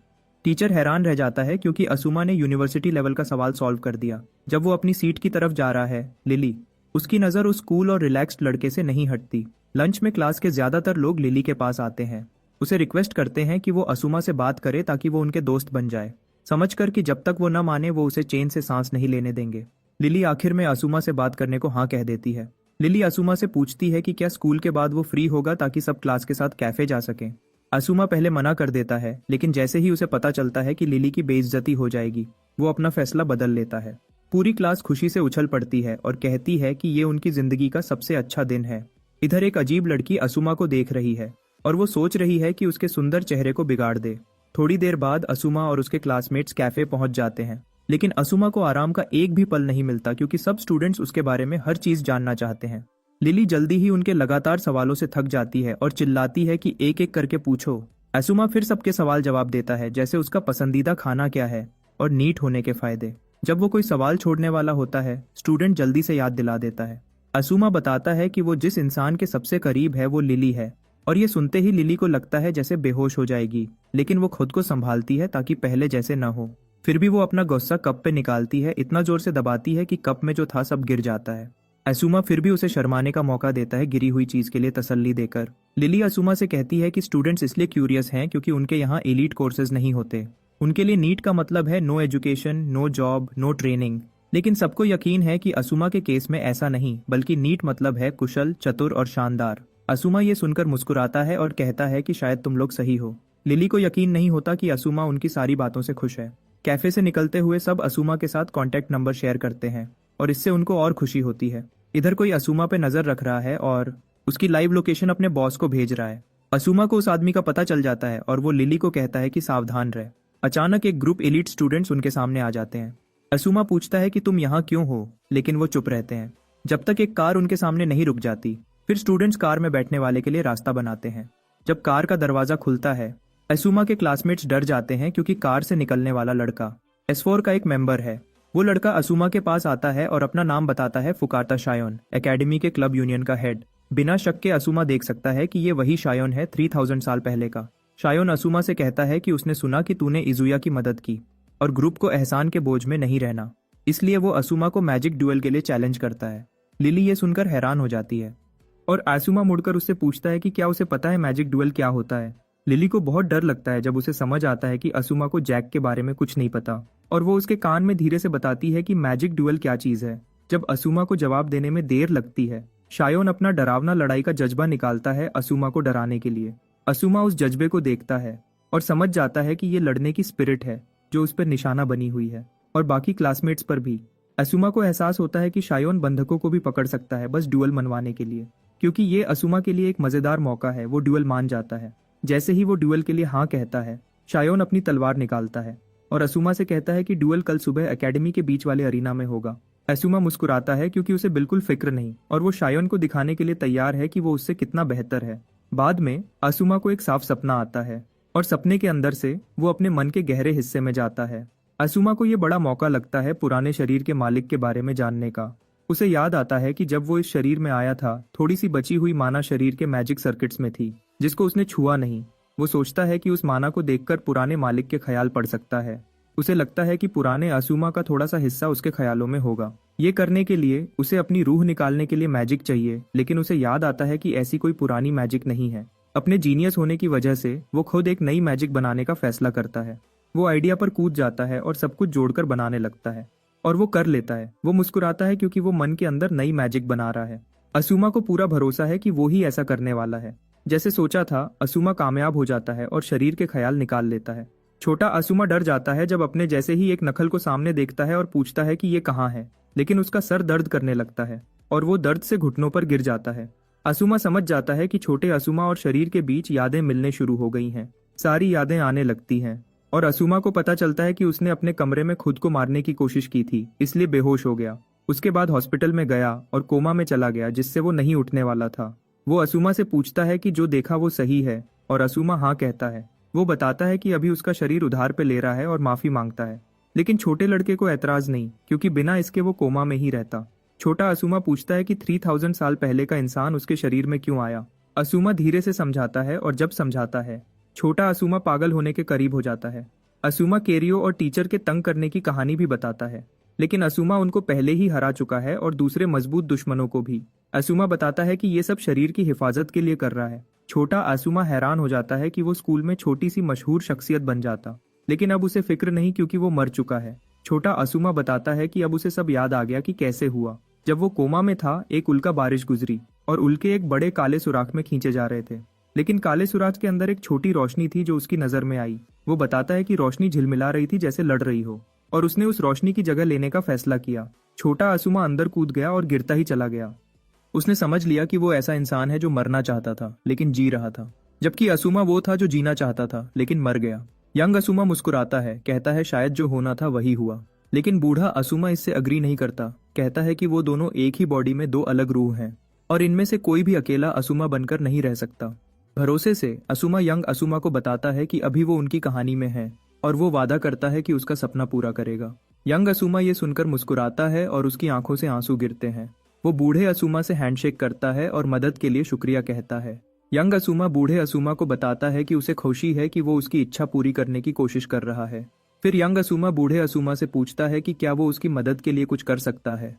टीचर हैरान रह जाता है क्योंकि असुमा ने यूनिवर्सिटी लेवल का सवाल सॉल्व कर दिया। जब वो अपनी सीट की तरफ जा रहा है, लिली, उसकी नज़र उस कूल और रिलैक्स्ड लड़के से नहीं हटती। लंच में क्लास के ज्यादातर लोग लिली के पास आते हैं, उसे रिक्वेस्ट करते हैं कि वो असुमा से बात करे ताकि वो उनके दोस्त बन जाए, समझकर कि जब तक वो न माने वो उसे चैन से सांस नहीं लेने देंगे। लिली आखिर में असुमा से बात करने को हाँ कह देती है। लिली असुमा से पूछती है कि क्या स्कूल के बाद वो फ्री होगा ताकि सब क्लास के साथ कैफे जा सकें। असुमा पहले मना कर देता है, लेकिन जैसे ही उसे पता चलता है कि लिली की बेइज्जती हो जाएगी, वो अपना फैसला बदल लेता है। पूरी क्लास खुशी से उछल पड़ती है और कहती है कि ये उनकी जिंदगी का सबसे अच्छा दिन है। इधर एक अजीब लड़की असुमा को देख रही है और वो सोच रही है कि उसके सुंदर चेहरे को बिगाड़ दे। थोड़ी देर बाद असुमा और उसके क्लासमेट्स कैफे पहुंच जाते हैं, लेकिन असुमा को आराम का एक भी पल नहीं मिलता क्योंकि सब स्टूडेंट्स उसके बारे में हर चीज जानना चाहते हैं। लिली जल्दी ही उनके लगातार सवालों से थक जाती है और चिल्लाती है कि एक एक करके पूछो। असुमा फिर सबके सवाल जवाब देता है, जैसे उसका पसंदीदा खाना क्या है और नीट होने के फायदे। जब वो कोई सवाल छोड़ने वाला होता है, स्टूडेंट जल्दी से याद दिला देता है। असुमा बताता है कि वो जिस इंसान के सबसे करीब है वो लिली है और ये सुनते ही लिली को लगता है जैसे बेहोश हो जाएगी, लेकिन वो खुद को संभालती है ताकि पहले जैसे न हो। फिर भी वो अपना गुस्सा कप पे निकालती है, इतना जोर से दबाती है कि कप में जो था सब गिर जाता है। असुमा फिर भी उसे शर्माने का मौका देता है गिरी हुई चीज के लिए तसल्ली देकर। लिली असुमा से कहती है कि स्टूडेंट्स इसलिए क्यूरियस हैं क्योंकि उनके यहाँ एलीट कोर्सेज नहीं होते। उनके लिए नीट का मतलब है no education, no job, no training. लेकिन सबको यकीन है कि असुमा के केस में ऐसा नहीं, बल्कि नीट मतलब है कुशल, चतुर और शानदार। असुमा ये सुनकर मुस्कुराता है और कहता है कि शायद तुम लोग सही हो। लिली को यकीन नहीं होता कि असुमा उनकी सारी बातों से खुश है। कैफे से निकलते हुए सब असुमा के साथ कॉन्टैक्ट नंबर शेयर करते हैं और इससे उनको और खुशी होती है। इधर कोई असुमा पे नजर रख रहा है और उसकी लाइव लोकेशन अपने बॉस को भेज रहा है। असुमा को उस आदमी का पता चल जाता है और वो लिली को कहता है कि सावधान रहे। अचानक एक ग्रुप एलीट स्टूडेंट्स उनके सामने आ जाते हैं। असुमा पूछता है कि तुम यहाँ क्यों हो, लेकिन वो चुप रहते हैं जब तक एक कार उनके सामने नहीं रुक जाती। फिर स्टूडेंट्स कार में बैठने वाले के लिए रास्ता बनाते हैं। जब कार का दरवाजा खुलता है, असुमा के क्लासमेट्स डर जाते हैं क्योंकि कार से निकलने वाला लड़का S4 का एक मेंबर है। वो लड़का असुमा के पास आता है और अपना नाम बताता है फुकाता शायोन, एकेडमी के क्लब यूनियन का हेड। बिना शक के असुमा देख सकता है कि ये वही शायोन है 3000 साल पहले का। शायोन असुमा से कहता है कि उसने सुना कि तूने इजुया की मदद की और ग्रुप को एहसान के बोझ में नहीं रहना, इसलिए वो असुमा को मैजिक ड्यूएल के लिए चैलेंज करता है। लिली ये सुनकर हैरान हो जाती है और असुमा मुड़कर उससे पूछता है कि क्या उसे पता है मैजिक ड्यूएल क्या होता है। लिली को बहुत डर लगता है जब उसे समझ आता है कि असुमा को जैक के बारे में कुछ नहीं पता और वो उसके कान में धीरे से बताती है कि मैजिक ड्यूएल क्या चीज है। जब असुमा को जवाब देने में देर लगती है, शायोन अपना डरावना लड़ाई का जज्बा निकालता है असुमा को डराने के लिए। असुमा उस जज्बे को देखता है और समझ जाता है कि ये लड़ने की स्पिरिट है जो उस पर निशाना बनी हुई है और बाकी क्लासमेट्स पर भी। असुमा को एहसास होता है कि शायोन बंधकों को भी पकड़ सकता है बस ड्यूएल मनवाने के लिए, क्योंकि ये असुमा के लिए एक मजेदार मौका है। वो ड्यूएल मान जाता है। जैसे ही वो ड्यूएल के लिए हाँ कहता है, शायोन अपनी तलवार निकालता है और असुमा से कहता है कि ड्यूएल कल सुबह एकेडमी के बीच वाले अरीना में होगा। असुमा मुस्कुराता है क्योंकि उसे बिल्कुल फिक्र नहीं और वो शायोन को दिखाने के लिए तैयार है कि वो उससे कितना बेहतर है। बाद में असुमा को एक साफ सपना आता है और सपने के अंदर से वो अपने मन के गहरे हिस्से में जाता है। असुमा को ये बड़ा मौका लगता है पुराने शरीर के मालिक के बारे में जानने का। उसे याद आता है कि जब वो इस शरीर में आया था थोड़ी सी बची हुई माना शरीर के मैजिक सर्किट्स में थी जिसको उसने छुआ नहीं। वो सोचता है कि उस माना को देखकर पुराने मालिक के ख्याल पड़ सकता है। उसे लगता है कि पुराने असुमा का थोड़ा सा हिस्सा उसके ख्यालों में होगा। ये करने के लिए उसे अपनी रूह निकालने के लिए मैजिक चाहिए, लेकिन उसे याद आता है कि ऐसी कोई पुरानी मैजिक नहीं है। अपने जीनियस होने की वजह से वो खुद एक नई मैजिक बनाने का फैसला करता है। वो आइडिया पर कूद जाता है और सब कुछ जोड़कर बनाने लगता है और वो कर लेता है। वो मुस्कुराता है क्योंकि वो मन के अंदर नई मैजिक बना रहा है। असुमा को पूरा भरोसा है कि वो ही ऐसा करने वाला है। जैसे सोचा था, असुमा कामयाब हो जाता है और शरीर के ख्याल निकाल लेता है। छोटा असुमा डर जाता है जब अपने जैसे ही एक नखल को सामने देखता है और पूछता है कि ये कहाँ है, लेकिन उसका सर दर्द करने लगता है और वो दर्द से घुटनों पर गिर जाता है। असुमा समझ जाता है कि छोटे असुमा और शरीर के बीच यादें मिलने शुरू हो गई हैं। सारी यादें आने लगती हैं और असुमा को पता चलता है कि उसने अपने कमरे में खुद को मारने की कोशिश की थी, इसलिए बेहोश हो गया। उसके बाद हॉस्पिटल में गया और कोमा में चला गया जिससे वो नहीं उठने वाला था। वो असुमा से पूछता है कि जो देखा वो सही है और असुमा हाँ कहता है। वो बताता है कि अभी उसका शरीर उधार पे ले रहा है और माफी मांगता है, लेकिन छोटे लड़के को ऐतराज नहीं क्योंकि बिना इसके वो कोमा में ही रहता। छोटा असुमा पूछता है कि 3000 साल पहले का इंसान उसके शरीर में क्यों आया। असुमा धीरे से समझाता है और जब समझाता है छोटा असुमा पागल होने के करीब हो जाता है। असुमा केरियो और टीचर के तंग करने की कहानी भी बताता है, लेकिन असुमा उनको पहले ही हरा चुका है और दूसरे मजबूत दुश्मनों को भी। असुमा बताता है कि ये सब शरीर की हिफाजत के लिए कर रहा है। छोटा असुमा हैरान हो जाता है कि वो स्कूल में छोटी सी मशहूर शख्सियत बन जाता, लेकिन अब उसे फिक्र नहीं क्योंकि वो मर चुका है। छोटा असुमा बताता है कि अब उसे सब याद आ गया कि कैसे हुआ। जब वो कोमा में था एक उल्का बारिश गुजरी और उल्के एक बड़े काले सुराख में खींचे जा रहे थे, लेकिन काले सुराख के अंदर एक छोटी रोशनी थी जो उसकी नजर में आई। वो बताता है कि रोशनी झिलमिला रही थी जैसे लड़ रही हो और उसने उस रोशनी की जगह लेने का फैसला किया। छोटा असुमा अंदर कूद गया और गिरता ही चला गया। उसने समझ लिया कि वो ऐसा इंसान है जो मरना चाहता था लेकिन जी रहा था, जबकि असुमा वो था जो जीना चाहता था लेकिन मर गया। यंग असुमा मुस्कुराता है, कहता है शायद जो होना था वही हुआ, लेकिन बूढ़ा असुमा इससे अग्री नहीं करता। कहता है कि वो दोनों एक ही बॉडी में दो अलग रूह हैं और इनमें से कोई भी अकेला असुमा बनकर नहीं रह सकता। भरोसे से असुमा यंग असुमा को बताता है कि अभी वो उनकी कहानी में है और वो वादा करता है कि उसका सपना पूरा करेगा। यंग असुमा ये सुनकर मुस्कुराता है और उसकी आंखों से आंसू गिरते हैं। वो बूढ़े असुमा से हैंडशेक करता है और मदद के लिए शुक्रिया कहता है। यंग असुमा बूढ़े असुमा को बताता है कि उसे खुशी है कि वो उसकी इच्छा पूरी करने की कोशिश कर रहा है। फिर यंग असुमा बूढ़े असुमा से पूछता है कि क्या वो उसकी मदद के लिए कुछ कर सकता है,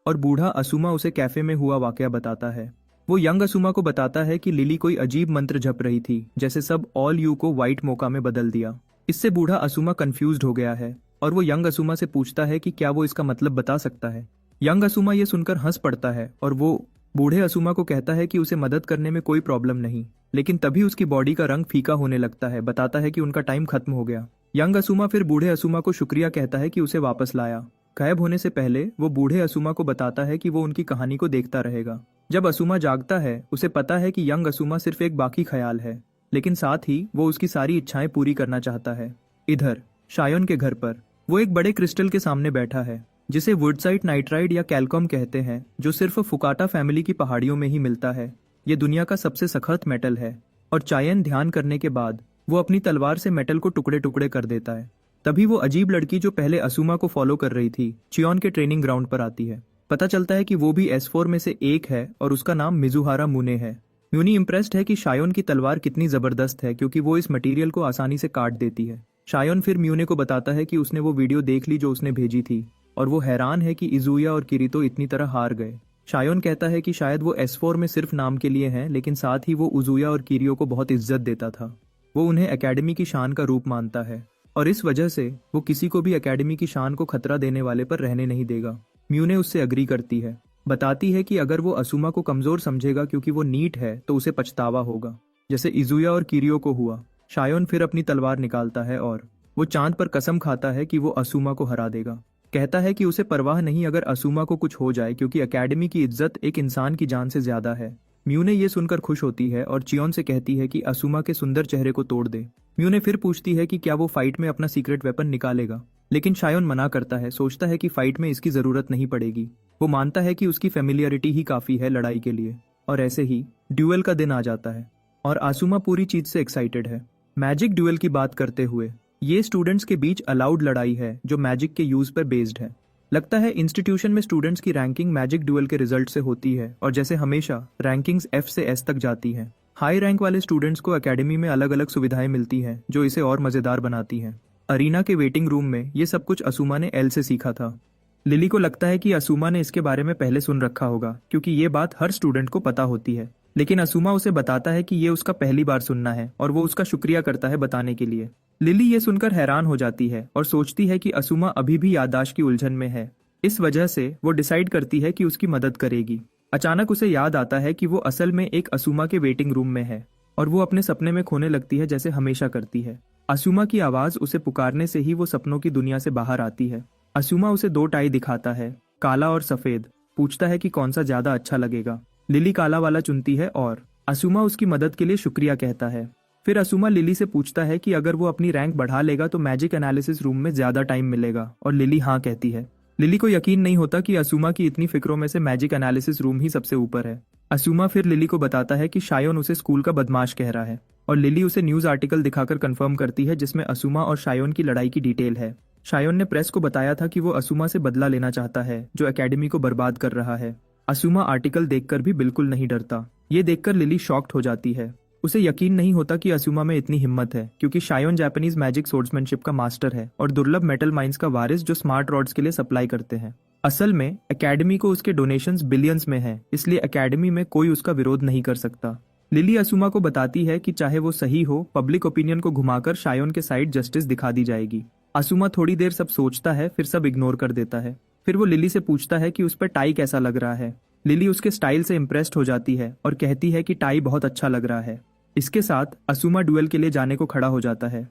और बूढ़ा असुमा उसे कैफे में हुआ वाकया बताता है। वो यंग असुमा को बताता है कि लिली कोई अजीब मंत्र जप रही थी जैसे सब ऑल यू को व्हाइट मोका में बदल दिया। इससे बूढ़ा असुमा कंफ्यूज्ड हो गया है और वो यंग असुमा से पूछता है कि क्या वो इसका मतलब बता सकता है। यंग असुमा ये सुनकर हंस पड़ता है और वो बूढ़े असुमा को कहता है कि उसे मदद करने में कोई प्रॉब्लम नहीं, लेकिन तभी उसकी बॉडी का रंग फीका होने लगता है। बताता है कि उनका टाइम खत्म हो गया। यंग असुमा फिर बूढ़े असुमा को शुक्रिया कहता है कि उसे वापस लाया। गायब होने से पहले वो बूढ़े असुमा को बताता है कि वो उनकी कहानी को देखता रहेगा। जब असुमा जागता है उसे पता है कि यंग असुमा सिर्फ एक बाकी ख्याल है, लेकिन साथ ही वो उसकी सारी इच्छाएं पूरी करना चाहता है। इधर शायोन के घर पर वो एक बड़े क्रिस्टल के सामने बैठा है जिसे वुडसाइट नाइट्राइड या कैल्कॉम कहते हैं, जो सिर्फ फुकाटा फैमिली की पहाड़ियों में ही मिलता है। ये दुनिया का सबसे सख्त मेटल है और चायन ध्यान करने के बाद वो अपनी तलवार से मेटल को टुकड़े टुकड़े कर देता है। तभी वो अजीब लड़की जो पहले असुमा को फॉलो कर रही थी चियोन के ट्रेनिंग ग्राउंड पर आती है। पता चलता है कि वो भी S4 में से एक है और उसका नाम मिजुहारा मुने है। म्यूनी इम्प्रेस्ड है कि शायोन की तलवार कितनी जबरदस्त है क्योंकि वो इस मटेरियल को आसानी से काट देती है। शायोन फिर म्यूने को बताता है कि उसने वो वीडियो देख ली जो उसने भेजी थी और वो हैरान है कि इजुया और किरितो इतनी तरह हार गए। शायोन कहता है कि शायद वो S4 में सिर्फ नाम के लिए हैं, लेकिन साथ ही वो उजुया और किरियो को बहुत इज्जत देता था। वो उन्हें एकेडमी की शान का रूप मानता है और इस वजह से वो किसी को भी एकेडमी की शान को खतरा देने वाले पर रहने नहीं देगा। म्यूने उससे अग्री करती है, बताती है कि अगर वो असुमा को कमजोर समझेगा क्योंकि वो नीट है तो उसे पछतावा होगा, जैसे इजुया और किरियो को हुआ। शायोन फिर अपनी तलवार निकालता है और वो चांद पर कसम खाता है कि वो असुमा को हरा देगा। कहता है कि उसे परवाह नहीं अगर असुमा को कुछ हो जाए क्योंकि एकेडमी की इज्जत एक इंसान की जान से ज्यादा है। म्यूने ये सुनकर खुश होती है और चियोन से कहती है कि असुमा के सुंदर चेहरे को तोड़ दे। म्यूने फिर पूछती है कि क्या वो फाइट में अपना सीक्रेट वेपन निकालेगा, लेकिन शायोन मना करता है। सोचता है कि फाइट में इसकी जरूरत नहीं पड़ेगी। वो मानता है कि उसकी फेमिलियरिटी ही काफी है लड़ाई के लिए। और ऐसे ही ड्यूएल का दिन आ जाता है और आसुमा पूरी चीज से एक्साइटेड है। मैजिक ड्यूएल की बात करते हुए, ये स्टूडेंट्स के बीच अलाउड लड़ाई है जो मैजिक के यूज पर बेस्ड है। लगता है इंस्टीट्यूशन में स्टूडेंट्स की रैंकिंग मैजिक ड्यूएल के रिजल्ट से होती है और जैसे हमेशा रैंकिंग्स F से S तक जाती हैं। हाई रैंक वाले स्टूडेंट्स को एकेडमी में अलग अलग सुविधाएं मिलती हैं जो इसे और मजेदार बनाती हैं। अरीना के वेटिंग रूम में ये सब कुछ असुमा ने एल से सीखा था। लिली को लगता है कि असुमा ने इसके बारे में पहले सुन रखा होगा क्योंकि ये बात हर स्टूडेंट को पता होती है, लेकिन असुमा उसे बताता है कि ये उसका पहली बार सुनना है और वो उसका शुक्रिया करता है बताने के लिए। लिली ये सुनकर हैरान हो जाती है और सोचती है कि असुमा अभी भी याददाश्त की उलझन में है। इस वजह से वो डिसाइड करती है कि उसकी मदद करेगी। अचानक उसे याद आता है कि वो असल में एक असुमा के वेटिंग रूम में है और वो अपने सपने में खोने लगती है जैसे हमेशा करती है। असुमा की आवाज उसे पुकारने से ही वो सपनों की दुनिया से बाहर आती है। असुमा उसे 2 टाई दिखाता है, काला और सफेद, पूछता है कि कौन सा ज्यादा अच्छा लगेगा। लिली काला वाला चुनती है और असुमा उसकी मदद के लिए शुक्रिया कहता है। फिर असुमा लिली से पूछता है कि अगर वो अपनी रैंक बढ़ा लेगा तो मैजिक एनालिसिस रूम में ज्यादा टाइम मिलेगा और लिली हाँ कहती है। लिली को यकीन नहीं होता कि असुमा की इतनी फिक्रों में से मैजिक एनालिसिस रूम ही सबसे ऊपर है। असुमा फिर लिली को बताता है कि शायोन उसे स्कूल का बदमाश कह रहा है और लिली उसे न्यूज आर्टिकल दिखाकर कंफर्म करती है जिसमें असुमा और शायोन की लड़ाई की डिटेल है। शायोन ने प्रेस को बताया था कि वो असुमा से बदला लेना चाहता है जो एकेडमी को बर्बाद कर रहा है। असुमा आर्टिकल देखकर भी बिल्कुल नहीं डरता। ये देखकर लिली शॉक्ड हो जाती है। उसे यकीन नहीं होता कि असुमा में इतनी हिम्मत है क्योंकि शायोन जापानीज मैजिक सोर्ड्समैनशिप का मास्टर है और दुर्लभ मेटल माइंस का वारिस जो स्मार्ट रॉड्स के लिए सप्लाई करते हैं। असल में एकेडमी को उसके डोनेशंस बिलियंस में हैं, इसलिए एकेडमी में कोई उसका विरोध नहीं कर सकता। लिली असुमा को बताती है कि चाहे वो सही हो, पब्लिक ओपिनियन को घुमाकर शायोन के साइड जस्टिस दिखा दी जाएगी। असुमा थोड़ी देर सब सोचता है, फिर सब इग्नोर कर देता है। फिर वो लिली से पूछता है कि उस पर टाई कैसा लग रहा है। लिली उसके स्टाइल से इम्प्रेस्ड हो जाती है और कहती है कि टाई बहुत अच्छा लग रहा है। इसके साथ असुमा ड्यूएल के लिए जाने को खड़ा हो जाता है।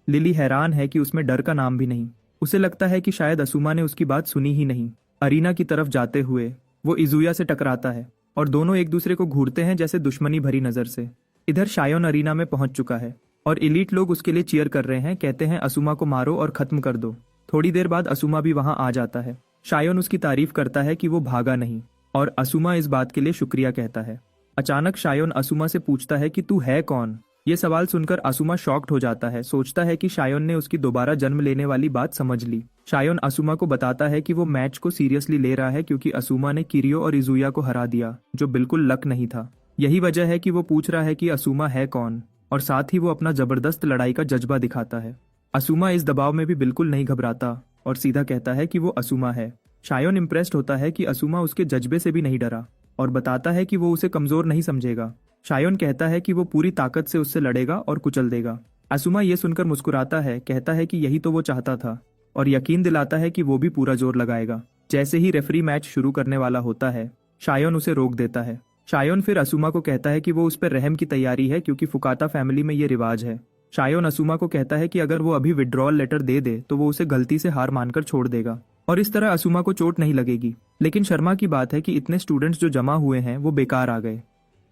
लिली हैरान है कि उसमें डर का नाम भी नहीं। उसे लगता है कि शायद असुमा ने उसकी बात सुनी ही नहीं। अरीना की तरफ जाते हुए वो इजुया से टकराता है और दोनों एक दूसरे को घूरते हैं जैसे दुश्मनी भरी नजर से। इधर शायोन अरीना में पहुंच चुका है और एलीट लोग उसके लिए चीयर कर रहे हैं, कहते हैं असुमा को मारो और खत्म कर दो। थोड़ी देर बाद असुमा भी वहां आ जाता है। शायोन उसकी तारीफ करता है कि वो भागा नहीं और असुमा इस बात के लिए शुक्रिया कहता है। अचानक शायोन असुमा से पूछता है कि तू है कौन। ये सवाल सुनकर असुमा शॉक्ड हो जाता है, सोचता है कि शायोन ने उसकी दोबारा जन्म लेने वाली बात समझ ली। शायोन असुमा को बताता है कि वो मैच को सीरियसली ले रहा है क्योंकि असुमा ने किरियो और इजुया को हरा दिया जो बिल्कुल लक नहीं था। यही वजह है कि वो पूछ रहा है कि असुमा है कौन और साथ ही वो अपना जबरदस्त लड़ाई का जज्बा दिखाता है। असुमा इस दबाव में भी बिल्कुल नहीं घबराता और सीधा कहता है कि वो असुमा है। शायोन इम्प्रेस्ड होता है कि असुमा उसके जज्बे से भी नहीं डरा और बताता है कि वो उसे कमजोर नहीं समझेगा। शायोन कहता है कि वो पूरी ताकत से उससे लड़ेगा और कुचल देगा। असुमा ये सुनकर मुस्कुराता है, कहता है कि यही तो वो चाहता था और यकीन दिलाता है कि वो भी पूरा जोर लगाएगा। जैसे ही रेफरी मैच शुरू करने वाला होता है, शायोन उसे रोक देता है। शायोन फिर असुमा को कहता है कि वो उस पर रहम की तैयारी है क्योंकि फुकाता फैमिली में ये रिवाज है। शायोन असुमा को कहता है कि अगर वो अभी विड्रॉल लेटर दे दे तो वो उसे गलती से हार मानकर छोड़ देगा और इस तरह असुमा को चोट नहीं लगेगी। लेकिन शर्मा की बात है कि इतने स्टूडेंट्स जो जमा हुए हैं वो बेकार आ गए।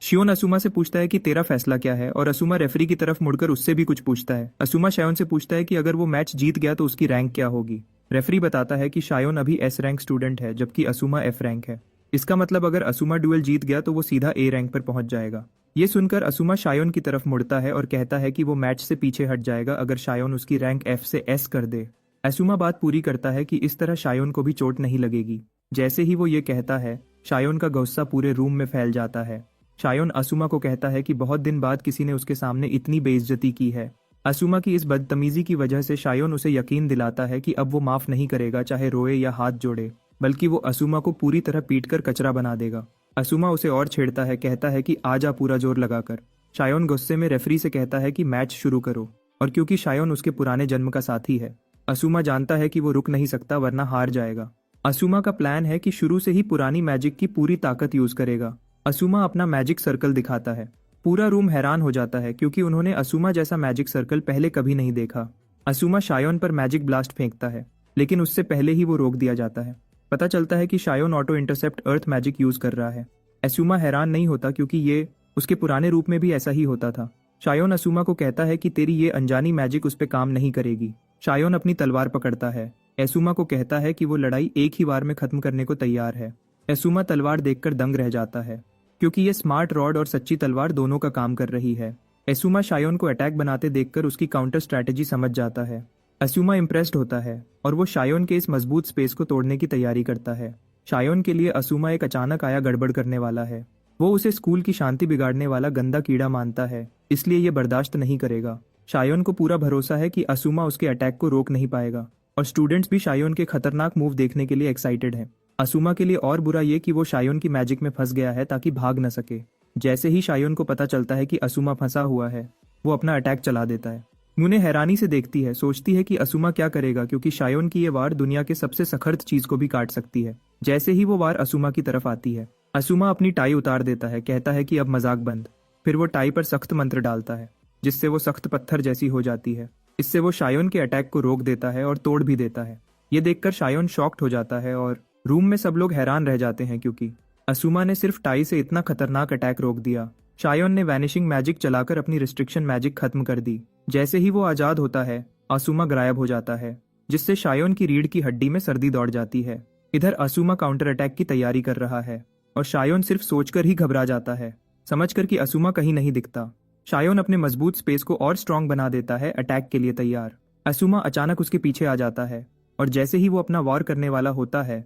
शियोन असुमा से पूछता है कि तेरा फैसला क्या है और असुमा रेफरी की तरफ मुड़कर उससे भी कुछ पूछता है। असुमा शायोन से पूछता है कि अगर वो मैच जीत गया तो उसकी रैंक क्या होगी। रेफरी बताता है कि शायोन अभी S रैंक स्टूडेंट है जबकि असुमा F रैंक है। इसका मतलब अगर असुमा ड्यूएल जीत गया तो वो सीधा A रैंक पर पहुंच जाएगा। ये सुनकर असुमा शायोन की तरफ मुड़ता है और कहता है कि वो मैच से पीछे हट जाएगा अगर शायोन उसकी रैंक F से S कर दे। असुमा बात पूरी करता है कि इस तरह शायोन को भी चोट नहीं लगेगी। जैसे ही वो ये कहता है, शायोन का गुस्सा पूरे रूम में फैल जाता है। शायोन असुमा को कहता है कि बहुत दिन बाद किसी ने उसके सामने इतनी बेइज्जती की है। असुमा की इस बदतमीजी की वजह से शायोन उसे यकीन दिलाता है कि अब वो माफ नहीं करेगा, चाहे रोए या हाथ जोड़े, बल्कि वो असुमा को पूरी तरह पीटकर कचरा बना देगा। असुमा उसे और छेड़ता है, कहता है कि आ जा पूरा जोर लगाकर। शायोन गुस्से में रेफरी से कहता है कि मैच शुरू करो और क्योंकि शायोन उसके पुराने जन्म का साथी है, असुमा जानता है कि वो रुक नहीं सकता वरना हार जाएगा। असुमा का प्लान है कि शुरू से ही पुरानी मैजिक की पूरी ताकत यूज करेगा। असुमा अपना मैजिक सर्कल दिखाता है। पूरा रूम हैरान हो जाता है क्योंकि उन्होंने असुमा जैसा मैजिक सर्कल पहले कभी नहीं देखा। असुमा शायोन पर मैजिक ब्लास्ट फेंकता है लेकिन उससे पहले ही वो रोक दिया जाता है। पता चलता है कि शायोन ऑटो इंटरसेप्ट अर्थ मैजिक यूज कर रहा है। असुमा हैरान नहीं होता क्योंकि ये उसके पुराने रूप में भी ऐसा ही होता था। शायोन असुमा को कहता है कि तेरी ये अनजानी मैजिक उस पर काम नहीं करेगी। शायोन अपनी तलवार पकड़ता है। असुमा को कहता है कि वो लड़ाई एक ही बार में खत्म करने को तैयार है। असुमा तलवार देखकर दंग रह जाता है। क्योंकि ये स्मार्ट रॉड और सच्ची तलवार दोनों का काम कर रही है। एसुमा शायोन को अटैक बनाते देखकर उसकी काउंटर स्ट्रैटेजी समझ जाता है। एसुमा इम्प्रेस्ड होता है और वो शायोन के इस मजबूत स्पेस को तोड़ने की तैयारी करता है। शायोन के लिए असुमा एक अचानक आया गड़बड़ करने वाला है। वो उसे स्कूल की शांति बिगाड़ने वाला गंदा कीड़ा मानता है, इसलिए ये बर्दाश्त नहीं करेगा। शायोन को पूरा भरोसा है कि असुमा उसके अटैक को रोक नहीं पाएगा और स्टूडेंट्स भी शायोन के खतरनाक मूव देखने के लिए एक्साइटेड हैं। असुमा के लिए और बुरा ये कि वो शायोन की मैजिक में फंस गया है ताकि भाग न सके। जैसे ही शायोन को पता चलता है कि असुमा फंसा हुआ है, वो अपना अटैक चला देता है। यूने हैरानी से देखती है, सोचती है कि असुमा क्या करेगा, क्योंकि शायोन की ये वार दुनिया के सबसे सख्त चीज को भी काट सकती है। जैसे ही वो वार असुमा की तरफ आती है, असुमा अपनी टाई उतार देता है, कहता है कि अब मजाक बंद। फिर वो टाई पर सख्त मंत्र डालता है, जिससे वो सख्त पत्थर जैसी हो जाती है। इससे वो शायोन के अटैक को रोक देता है और तोड़ भी देता है। ये देखकर शायोन शॉक्ड हो जाता है और रूम में सब लोग हैरान रह जाते हैं, क्योंकि असुमा ने सिर्फ टाई से इतना खतरनाक अटैक रोक दिया। शायोन ने वैनिशिंग मैजिक चलाकर अपनी रिस्ट्रिक्शन मैजिक खत्म कर दी। जैसे ही वो आजाद होता है, असुमा गायब हो जाता है, जिससे शायोन की रीढ़ की हड्डी में सर्दी दौड़ जाती है। इधर असुमा काउंटर अटैक की तैयारी कर रहा है और शायोन सिर्फ सोचकर ही घबरा जाता है, समझकर कि असुमा कहीं नहीं दिखता। शायोन अपने मजबूत स्पेस को और स्ट्रांग बना देता है, अटैक के लिए तैयार। असुमा अचानक उसके पीछे आ जाता है और जैसे ही वो अपना वार करने वाला होता है,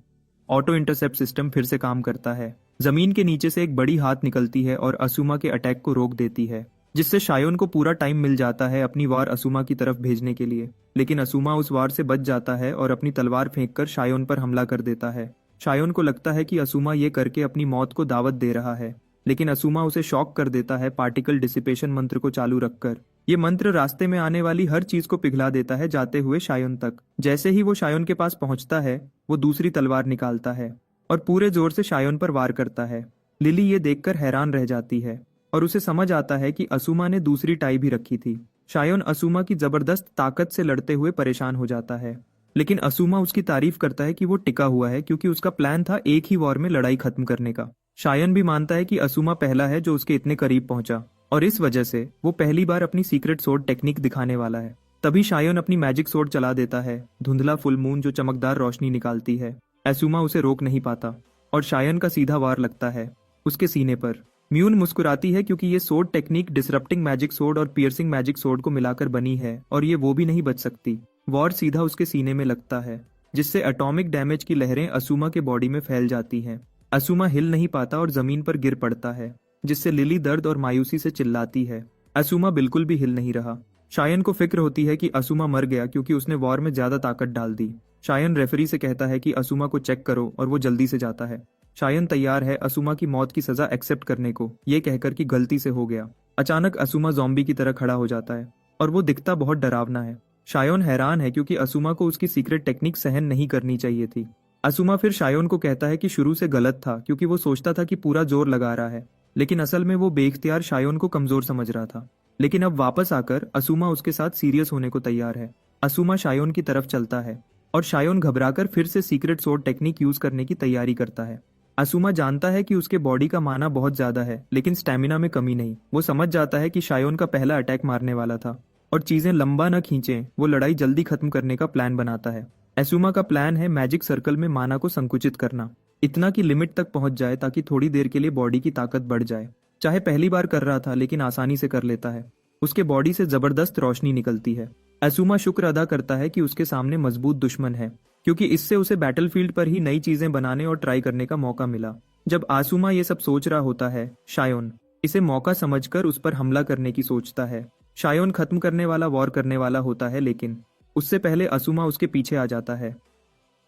ऑटो इंटरसेप्ट सिस्टम फिर से काम करता है। जमीन के नीचे से एक बड़ी हाथ निकलती है और असुमा के अटैक को रोक देती है, जिससे शायोन को पूरा टाइम मिल जाता है अपनी वार असुमा की तरफ भेजने के लिए। लेकिन असुमा उस वार से बच जाता है और अपनी तलवार फेंककर शायोन पर हमला कर देता है। शायोन को लगता है कि असुमा ये करके अपनी मौत को दावत दे रहा है, लेकिन असुमा उसे शॉक कर देता है पार्टिकल डिसिपेशन मंत्र को चालू रखकर। ये मंत्र रास्ते में आने वाली हर चीज को पिघला देता है, जाते हुए शायोन तक। जैसे ही वो शायोन के पास पहुंचता है, वो दूसरी तलवार निकालता है और पूरे जोर से शायोन पर वार करता है। लिली ये देखकर हैरान रह जाती है और उसे समझ आता है कि असुमा ने दूसरी टाई भी रखी थी। शायोन असुमा की जबरदस्त ताकत से लड़ते हुए परेशान हो जाता है, लेकिन असुमा उसकी तारीफ करता है कि वो टिका हुआ है, क्योंकि उसका प्लान था एक ही वॉर में लड़ाई खत्म करने का। शायोन भी मानता है कि असुमा पहला है जो उसके इतने करीब पहुंचा और इस वजह से वो पहली बार अपनी सीक्रेट सोर्ड टेक्निक दिखाने वाला है। तभी शायोन अपनी मैजिक सोर्ड चला देता है, धुंधला फुल मून जो चमकदार रोशनी निकालती है। असुमा उसे रोक नहीं पाता और शायोन का सीधा वार लगता है उसके सीने पर। म्यून मुस्कुराती है, क्योंकि ये sword technique disrupting magic sword और पियर्सिंग मैजिक सोर्ड को मिलाकर बनी है और ये वो भी नहीं बच सकती। वॉर सीधा उसके सीने में लगता है, जिससे एटॉमिक डैमेज की लहरें असुमा के बॉडी में फैल जाती हैं। असुमा हिल नहीं पाता और जमीन पर गिर पड़ता है, जिससे लिली दर्द और मायूसी से चिल्लाती है। असुमा बिल्कुल भी हिल नहीं रहा। शायोन को फिक्र होती है कि असुमा मर गया क्योंकि उसने वॉर में ज्यादा ताकत डाल दी। शायोन रेफरी से कहता है कि असुमा को चेक करो और वो जल्दी से जाता है। शायोन तैयार है असुमा की मौत की सजा एक्सेप्ट करने को, ये कहकर कि गलती से हो गया। अचानक असुमा ज़ॉम्बी की तरह खड़ा हो जाता है और वो दिखता बहुत डरावना है। शायोन हैरान है, क्योंकि असुमा को उसकी सीक्रेट टेक्निक सहन नहीं करनी चाहिए थी। असुमा फिर शायोन को कहता है कि शुरू से गलत था, क्योंकि वो सोचता था कि पूरा जोर लगा रहा है, लेकिन असल में वो बेख्तियार शायोन को कमजोर समझ रहा था। लेकिन अब वापस आकर असुमा उसके साथ सीरियस होने को तैयार है। असुमा शायोन की तरफ चलता है और शायोन घबराकर फिर से सीक्रेट सोर्ड टेक्निक यूज करने की तैयारी करता है। असुमा जानता है कि उसके बॉडी का माना बहुत ज्यादा है, लेकिन स्टैमिना में कमी नहीं। वो समझ जाता है कि शायोन का पहला अटैक मारने वाला था और चीजें लंबा न खींचे, वो लड़ाई जल्दी खत्म करने का प्लान बनाता है। असुमा का प्लान है मैजिक सर्कल में माना को संकुचित करना, इतना कि लिमिट तक पहुंच जाए ताकि थोड़ी देर के लिए बॉडी की ताकत बढ़ जाए। चाहे पहली बार कर रहा था, लेकिन आसानी से कर लेता है। उसके बॉडी से जबरदस्त रोशनी निकलती है। असुमा शुक्र अदा करता है कि उसके सामने मजबूत दुश्मन है, क्योंकि इससे उसे बैटलफील्ड पर ही नई चीजें बनाने और ट्राई करने का मौका मिला। जब असुमा ये सब सोच रहा होता है, शायोन इसे मौका समझकर उस पर हमला करने की सोचता है। शायोन खत्म करने वाला वॉर करने वाला होता है, लेकिन उससे पहले असुमा उसके पीछे आ जाता है।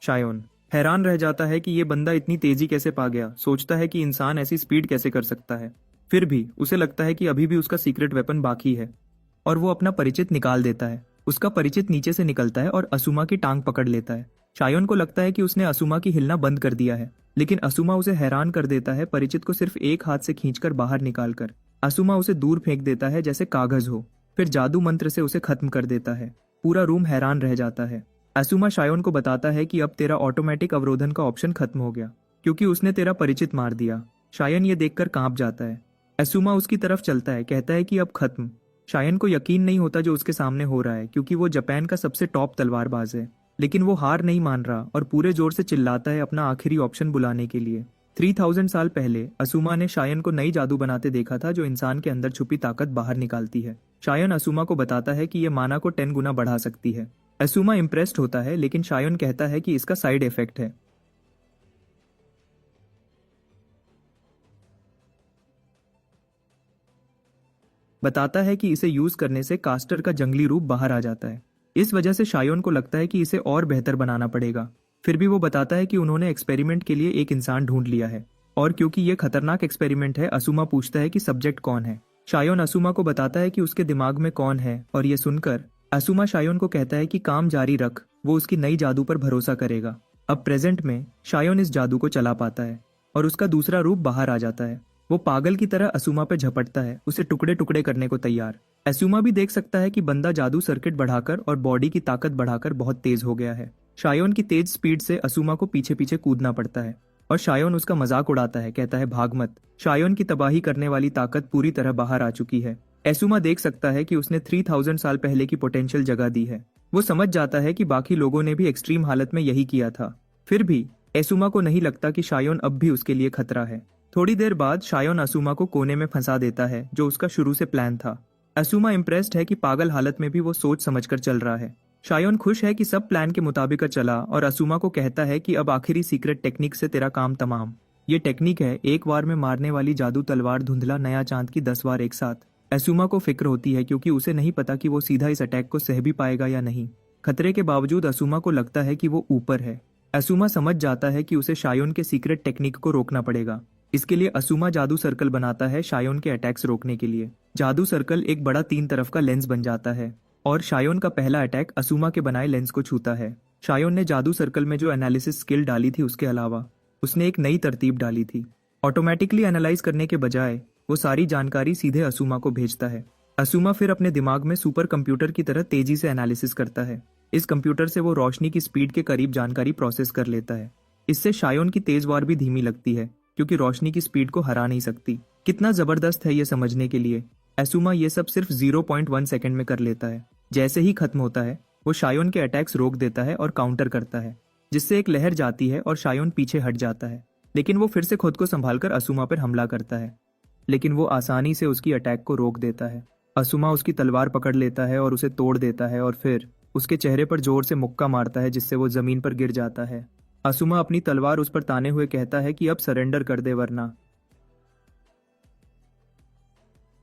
शायोन हैरान रह जाता है कि ये बंदा इतनी तेजी कैसे पा गया, सोचता है कि इंसान ऐसी स्पीड कैसे कर सकता है। फिर भी उसे लगता है कि अभी भी उसका सीक्रेट वेपन बाकी है और वो अपना परिचित निकाल देता है। उसका परिचित नीचे से निकलता है और असुमा की टांग पकड़ लेता है। शायोन को लगता है कि उसने असुमा की हिलना बंद कर दिया है, लेकिन असुमा उसे हैरान कर देता है, परिचित को सिर्फ एक हाथ से खींचकर बाहर निकालकर। असुमा उसे दूर फेंक देता है जैसे कागज हो, फिर जादू मंत्र से उसे खत्म कर देता है। पूरा रूम हैरान रह जाता है। असुमा शायोन को बताता है कि अब तेरा ऑटोमेटिक अवरोधन का ऑप्शन खत्म हो गया, क्योंकि उसने तेरा परिचित मार दिया। शायोन ये देखकर कांप जाता है। असुमा उसकी तरफ चलता है, कहता है कि अब खत्म। शायोन को यकीन नहीं होता जो उसके सामने हो रहा है, क्योंकि वो जापान का सबसे टॉप तलवारबाज है। लेकिन वो हार नहीं मान रहा और पूरे जोर से चिल्लाता है अपना आखिरी ऑप्शन बुलाने के लिए। 3000 साल पहले असुमा ने शायन को नई जादू बनाते देखा था जो इंसान के अंदर छुपी ताकत बाहर निकालती है। शायन असुमा को बताता है कि ये माना को 10 गुना बढ़ा सकती है। असुमा इम्प्रेस्ड होता है, लेकिन शायन कहता है कि इसका साइड इफेक्ट है। बताता है कि इसे यूज करने से कास्टर का जंगली रूप बाहर आ जाता है। इस वजह से शायोन को लगता है कि इसे और बेहतर बनाना पड़ेगा। फिर भी वो बताता है कि उन्होंने एक्सपेरिमेंट के लिए एक इंसान ढूंढ लिया है, और क्योंकि ये खतरनाक एक्सपेरिमेंट है, असुमा पूछता है कि सब्जेक्ट कौन है। शायोन असुमा को बताता है कि उसके दिमाग में कौन है, और ये सुनकर असुमा शायोन को कहता है कि काम जारी रख, वो उसकी नई जादू पर भरोसा करेगा। अब प्रेजेंट में शायोन इस जादू को चला पाता है और उसका दूसरा रूप बाहर आ जाता है। वो पागल की तरह असुमा पे झपटता है, उसे टुकड़े टुकड़े करने को तैयार। असुमा भी देख सकता है कि बंदा जादू सर्किट बढ़ाकर और बॉडी की ताकत बढ़ाकर बहुत तेज हो गया है। शायोन की तेज स्पीड से असुमा को पीछे पीछे कूदना पड़ता है और शायोन उसका मजाक उड़ाता है, कहता है भाग मत। शायोन की तबाही करने वाली ताकत पूरी तरह बाहर आ चुकी है। असुमा देख सकता है कि उसने 3000 साल पहले की पोटेंशियल जगा दी है। वो समझ जाता है कि बाकी लोगों ने भी एक्सट्रीम हालत में यही किया था। फिर भी असुमा को नहीं लगता कि शायोन अब भी उसके लिए खतरा है। थोड़ी देर बाद शायोन असुमा को कोने में फंसा देता है, जो उसका शुरू से प्लान था। असुमा इम्प्रेस्ड है कि पागल हालत में भी वो सोच समझकर चल रहा है। शायोन खुश है कि सब प्लान के मुताबिक चला और असुमा को कहता है कि अब आखिरी सीक्रेट टेक्निक से तेरा काम तमाम। ये टेक्निक है एक बार में मारने वाली जादू तलवार धुंधला नया चांद की 10 बार एक साथ। असुमा को फिक्र होती है क्योंकि उसे नहीं पता कि वो सीधा इस अटैक को सह भी पाएगा या नहीं। खतरे के बावजूद असुमा को लगता है कि वो ऊपर है। असुमा समझ जाता है कि उसे शायोन के सीक्रेट टेक्निक को रोकना पड़ेगा। इसके लिए असुमा जादू सर्कल बनाता है शायोन के अटैक्स रोकने के लिए। जादू सर्कल एक बड़ा 3 तरफ का लेंस बन जाता है और शायोन का पहला अटैक असुमा के बनाए लेंस को छूता है। शायोन ने जादू सर्कल में जो एनालिसिस स्किल डाली थी उसके अलावा उसने एक नई तरतीब डाली थी। ऑटोमेटिकली एनालाइज करने के बजाय वो सारी जानकारी सीधे असुमा को भेजता है। असुमा फिर अपने दिमाग में सुपर कंप्यूटर की तरह तेजी से एनालिसिस करता है। इस कंप्यूटर से वो रोशनी की स्पीड के करीब जानकारी प्रोसेस कर लेता है। इससे शायोन की तेज वार भी धीमी लगती है क्योंकि रोशनी की स्पीड को हरा नहीं सकती। कितना जबरदस्त है ये समझने के लिए। असुमा ये सब सिर्फ 0.1 सेकंड में कर लेता है। जैसे ही खत्म होता है वो शायोन के अटैक्स रोक देता है और काउंटर करता है, जिससे एक लहर जाती है और शायोन पीछे हट जाता है। लेकिन वो फिर से खुद को संभालकर असुमा पर हमला करता है, लेकिन वो आसानी से उसकी अटैक को रोक देता है। असुमा उसकी तलवार पकड़ लेता है और उसे तोड़ देता है और फिर उसके चेहरे पर जोर से मुक्का मारता है, जिससे वो जमीन पर गिर जाता है। असुमा अपनी तलवार उस पर ताने हुए कहता है कि अब सरेंडर कर दे वरना,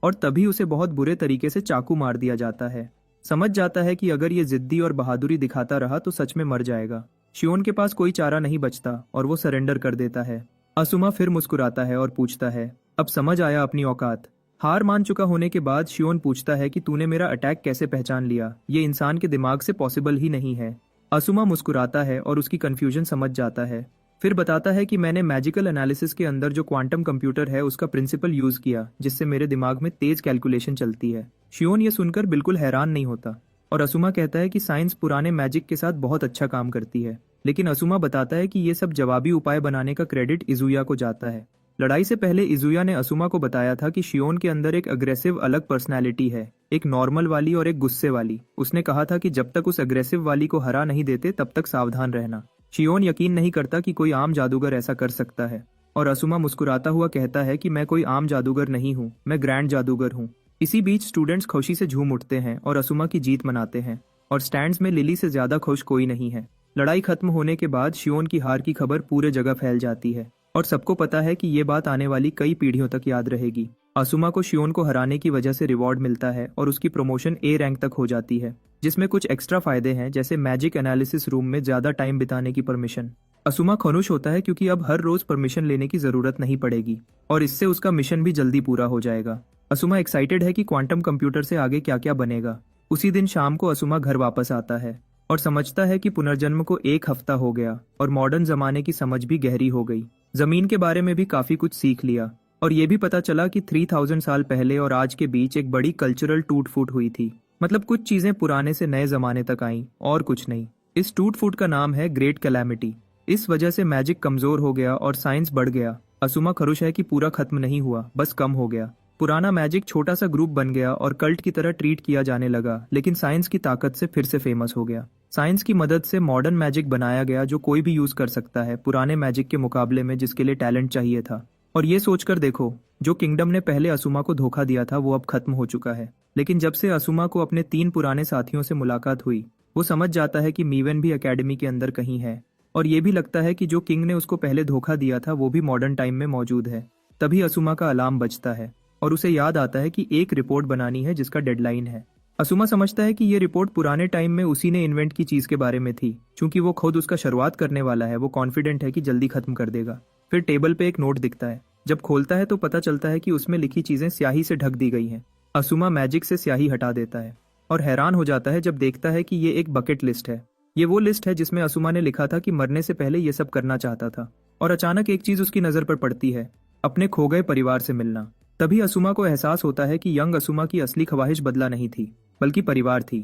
और तभी उसे बहुत बुरे तरीके से चाकू मार दिया जाता है। समझ जाता है कि अगर ये जिद्दी और बहादुरी दिखाता रहा तो सच में मर जाएगा। शियोन के पास कोई चारा नहीं बचता और वो सरेंडर कर देता है। असुमा फिर मुस्कुराता है और पूछता है, अब समझ आया अपनी औकात। हार मान चुका होने के बाद शियोन पूछता है कि तूने मेरा अटैक कैसे पहचान लिया, ये इंसान के दिमाग से पॉसिबल ही नहीं है। असुमा मुस्कुराता है और उसकी कंफ्यूजन समझ जाता है। फिर बताता है कि मैंने मैजिकल एनालिसिस के अंदर जो क्वांटम कंप्यूटर है उसका प्रिंसिपल यूज किया, जिससे मेरे दिमाग में तेज कैलकुलेशन चलती है। शियोन ये सुनकर बिल्कुल हैरान नहीं होता और असुमा कहता है कि साइंस पुराने मैजिक के साथ बहुत अच्छा काम करती है। लेकिन असुमा बताता है कि ये सब जवाबी उपाय बनाने का क्रेडिट इजुया को जाता है। लड़ाई से पहले इजुया ने असुमा को बताया था कि शियोन के अंदर एक अग्रेसिव अलग पर्सनैलिटी है, एक नॉर्मल वाली और एक गुस्से वाली। उसने कहा था कि जब तक उस अग्रेसिव वाली को हरा नहीं देते तब तक सावधान रहना। शियोन यकीन नहीं करता कि कोई आम जादूगर ऐसा कर सकता है और असुमा मुस्कुराता हुआ कहता है कि मैं कोई आम जादूगर नहीं हूँ, मैं ग्रैंड जादूगर हूँ। इसी बीच स्टूडेंट्स खुशी से झूम उठते हैं और असुमा की जीत मनाते हैं और स्टैंड्स में लिली से ज्यादा खुश कोई नहीं है। लड़ाई खत्म होने के बाद शियोन की हार की खबर पूरे जगह फैल जाती है और सबको पता है कि ये बात आने वाली कई पीढ़ियों तक याद रहेगी। असुमा को शियोन को हराने की वजह से रिवॉर्ड मिलता है और उसकी प्रमोशन ए रैंक तक हो जाती है, जिसमें कुछ एक्स्ट्रा फायदे हैं जैसे मैजिक एनालिसिस रूम में ज्यादा टाइम बिताने की परमिशन। असुमा खुश होता है क्योंकि अब हर रोज परमिशन लेने की जरूरत नहीं पड़ेगी और इससे उसका मिशन भी जल्दी पूरा हो जाएगा। असुमा एक्साइटेड है कि क्वांटम कंप्यूटर से आगे क्या क्या बनेगा। उसी दिन शाम को असुमा घर वापस आता है और समझता है कि पुनर्जन्म को 1 हफ्ता हो गया और मॉडर्न जमाने की समझ भी गहरी हो गई। जमीन के बारे में भी काफी कुछ सीख लिया और ये भी पता चला कि 3000 साल पहले और आज के बीच एक बड़ी कल्चरल टूट फूट हुई थी। मतलब कुछ चीजें पुराने से नए जमाने तक आईं और कुछ नहीं। इस टूट फूट का नाम है ग्रेट कैलामिटी। इस वजह से मैजिक कमजोर हो गया और साइंस बढ़ गया। असुमा खुश है कि पूरा खत्म नहीं हुआ, बस कम हो गया। पुराना मैजिक छोटा सा ग्रुप बन गया और कल्ट की तरह ट्रीट किया जाने लगा, लेकिन साइंस की ताकत से फिर से फेमस हो गया। साइंस की मदद से मॉडर्न मैजिक बनाया गया जो कोई भी यूज कर सकता है पुराने मैजिक के मुकाबले में जिसके लिए टैलेंट चाहिए था। और ये सोचकर देखो, जो किंगडम ने पहले असुमा को धोखा दिया था वो अब खत्म हो चुका है। लेकिन जब से असुमा को अपने 3 पुराने साथियों से मुलाकात हुई, वो समझ जाता है कि मीवन भी एकेडमी के अंदर कहीं है। और ये भी लगता है कि जो किंग ने उसको पहले धोखा दिया था वो भी मॉडर्न टाइम में मौजूद है। तभी असुमा का अलार्म बजता है और उसे याद आता है कि एक रिपोर्ट बनानी है जिसका डेडलाइन है। असुमा समझता है कि ये रिपोर्ट पुराने टाइम में उसी ने इन्वेंट की चीज के बारे में थी। चूंकि वो खुद उसका शुरुआत करने वाला है, वो कॉन्फिडेंट है कि जल्दी खत्म कर देगा। फिर टेबल पे एक नोट दिखता है। जब खोलता है तो पता चलता है कि उसमें लिखी चीजें स्याही से ढक दी गई हैं। असुमा मैजिक से स्याही हटा देता है और हैरान हो जाता है जब देखता है कि ये एक बकेट लिस्ट है। ये वो लिस्ट है जिसमें असुमा ने लिखा था कि मरने से पहले ये सब करना चाहता था। और अचानक एक चीज उसकी नजर पर पड़ती है, अपने खो गए परिवार से मिलना। तभी असुमा को एहसास होता है कि यंग असुमा की असली ख्वाहिश बदला नहीं थी, बल्कि परिवार थी।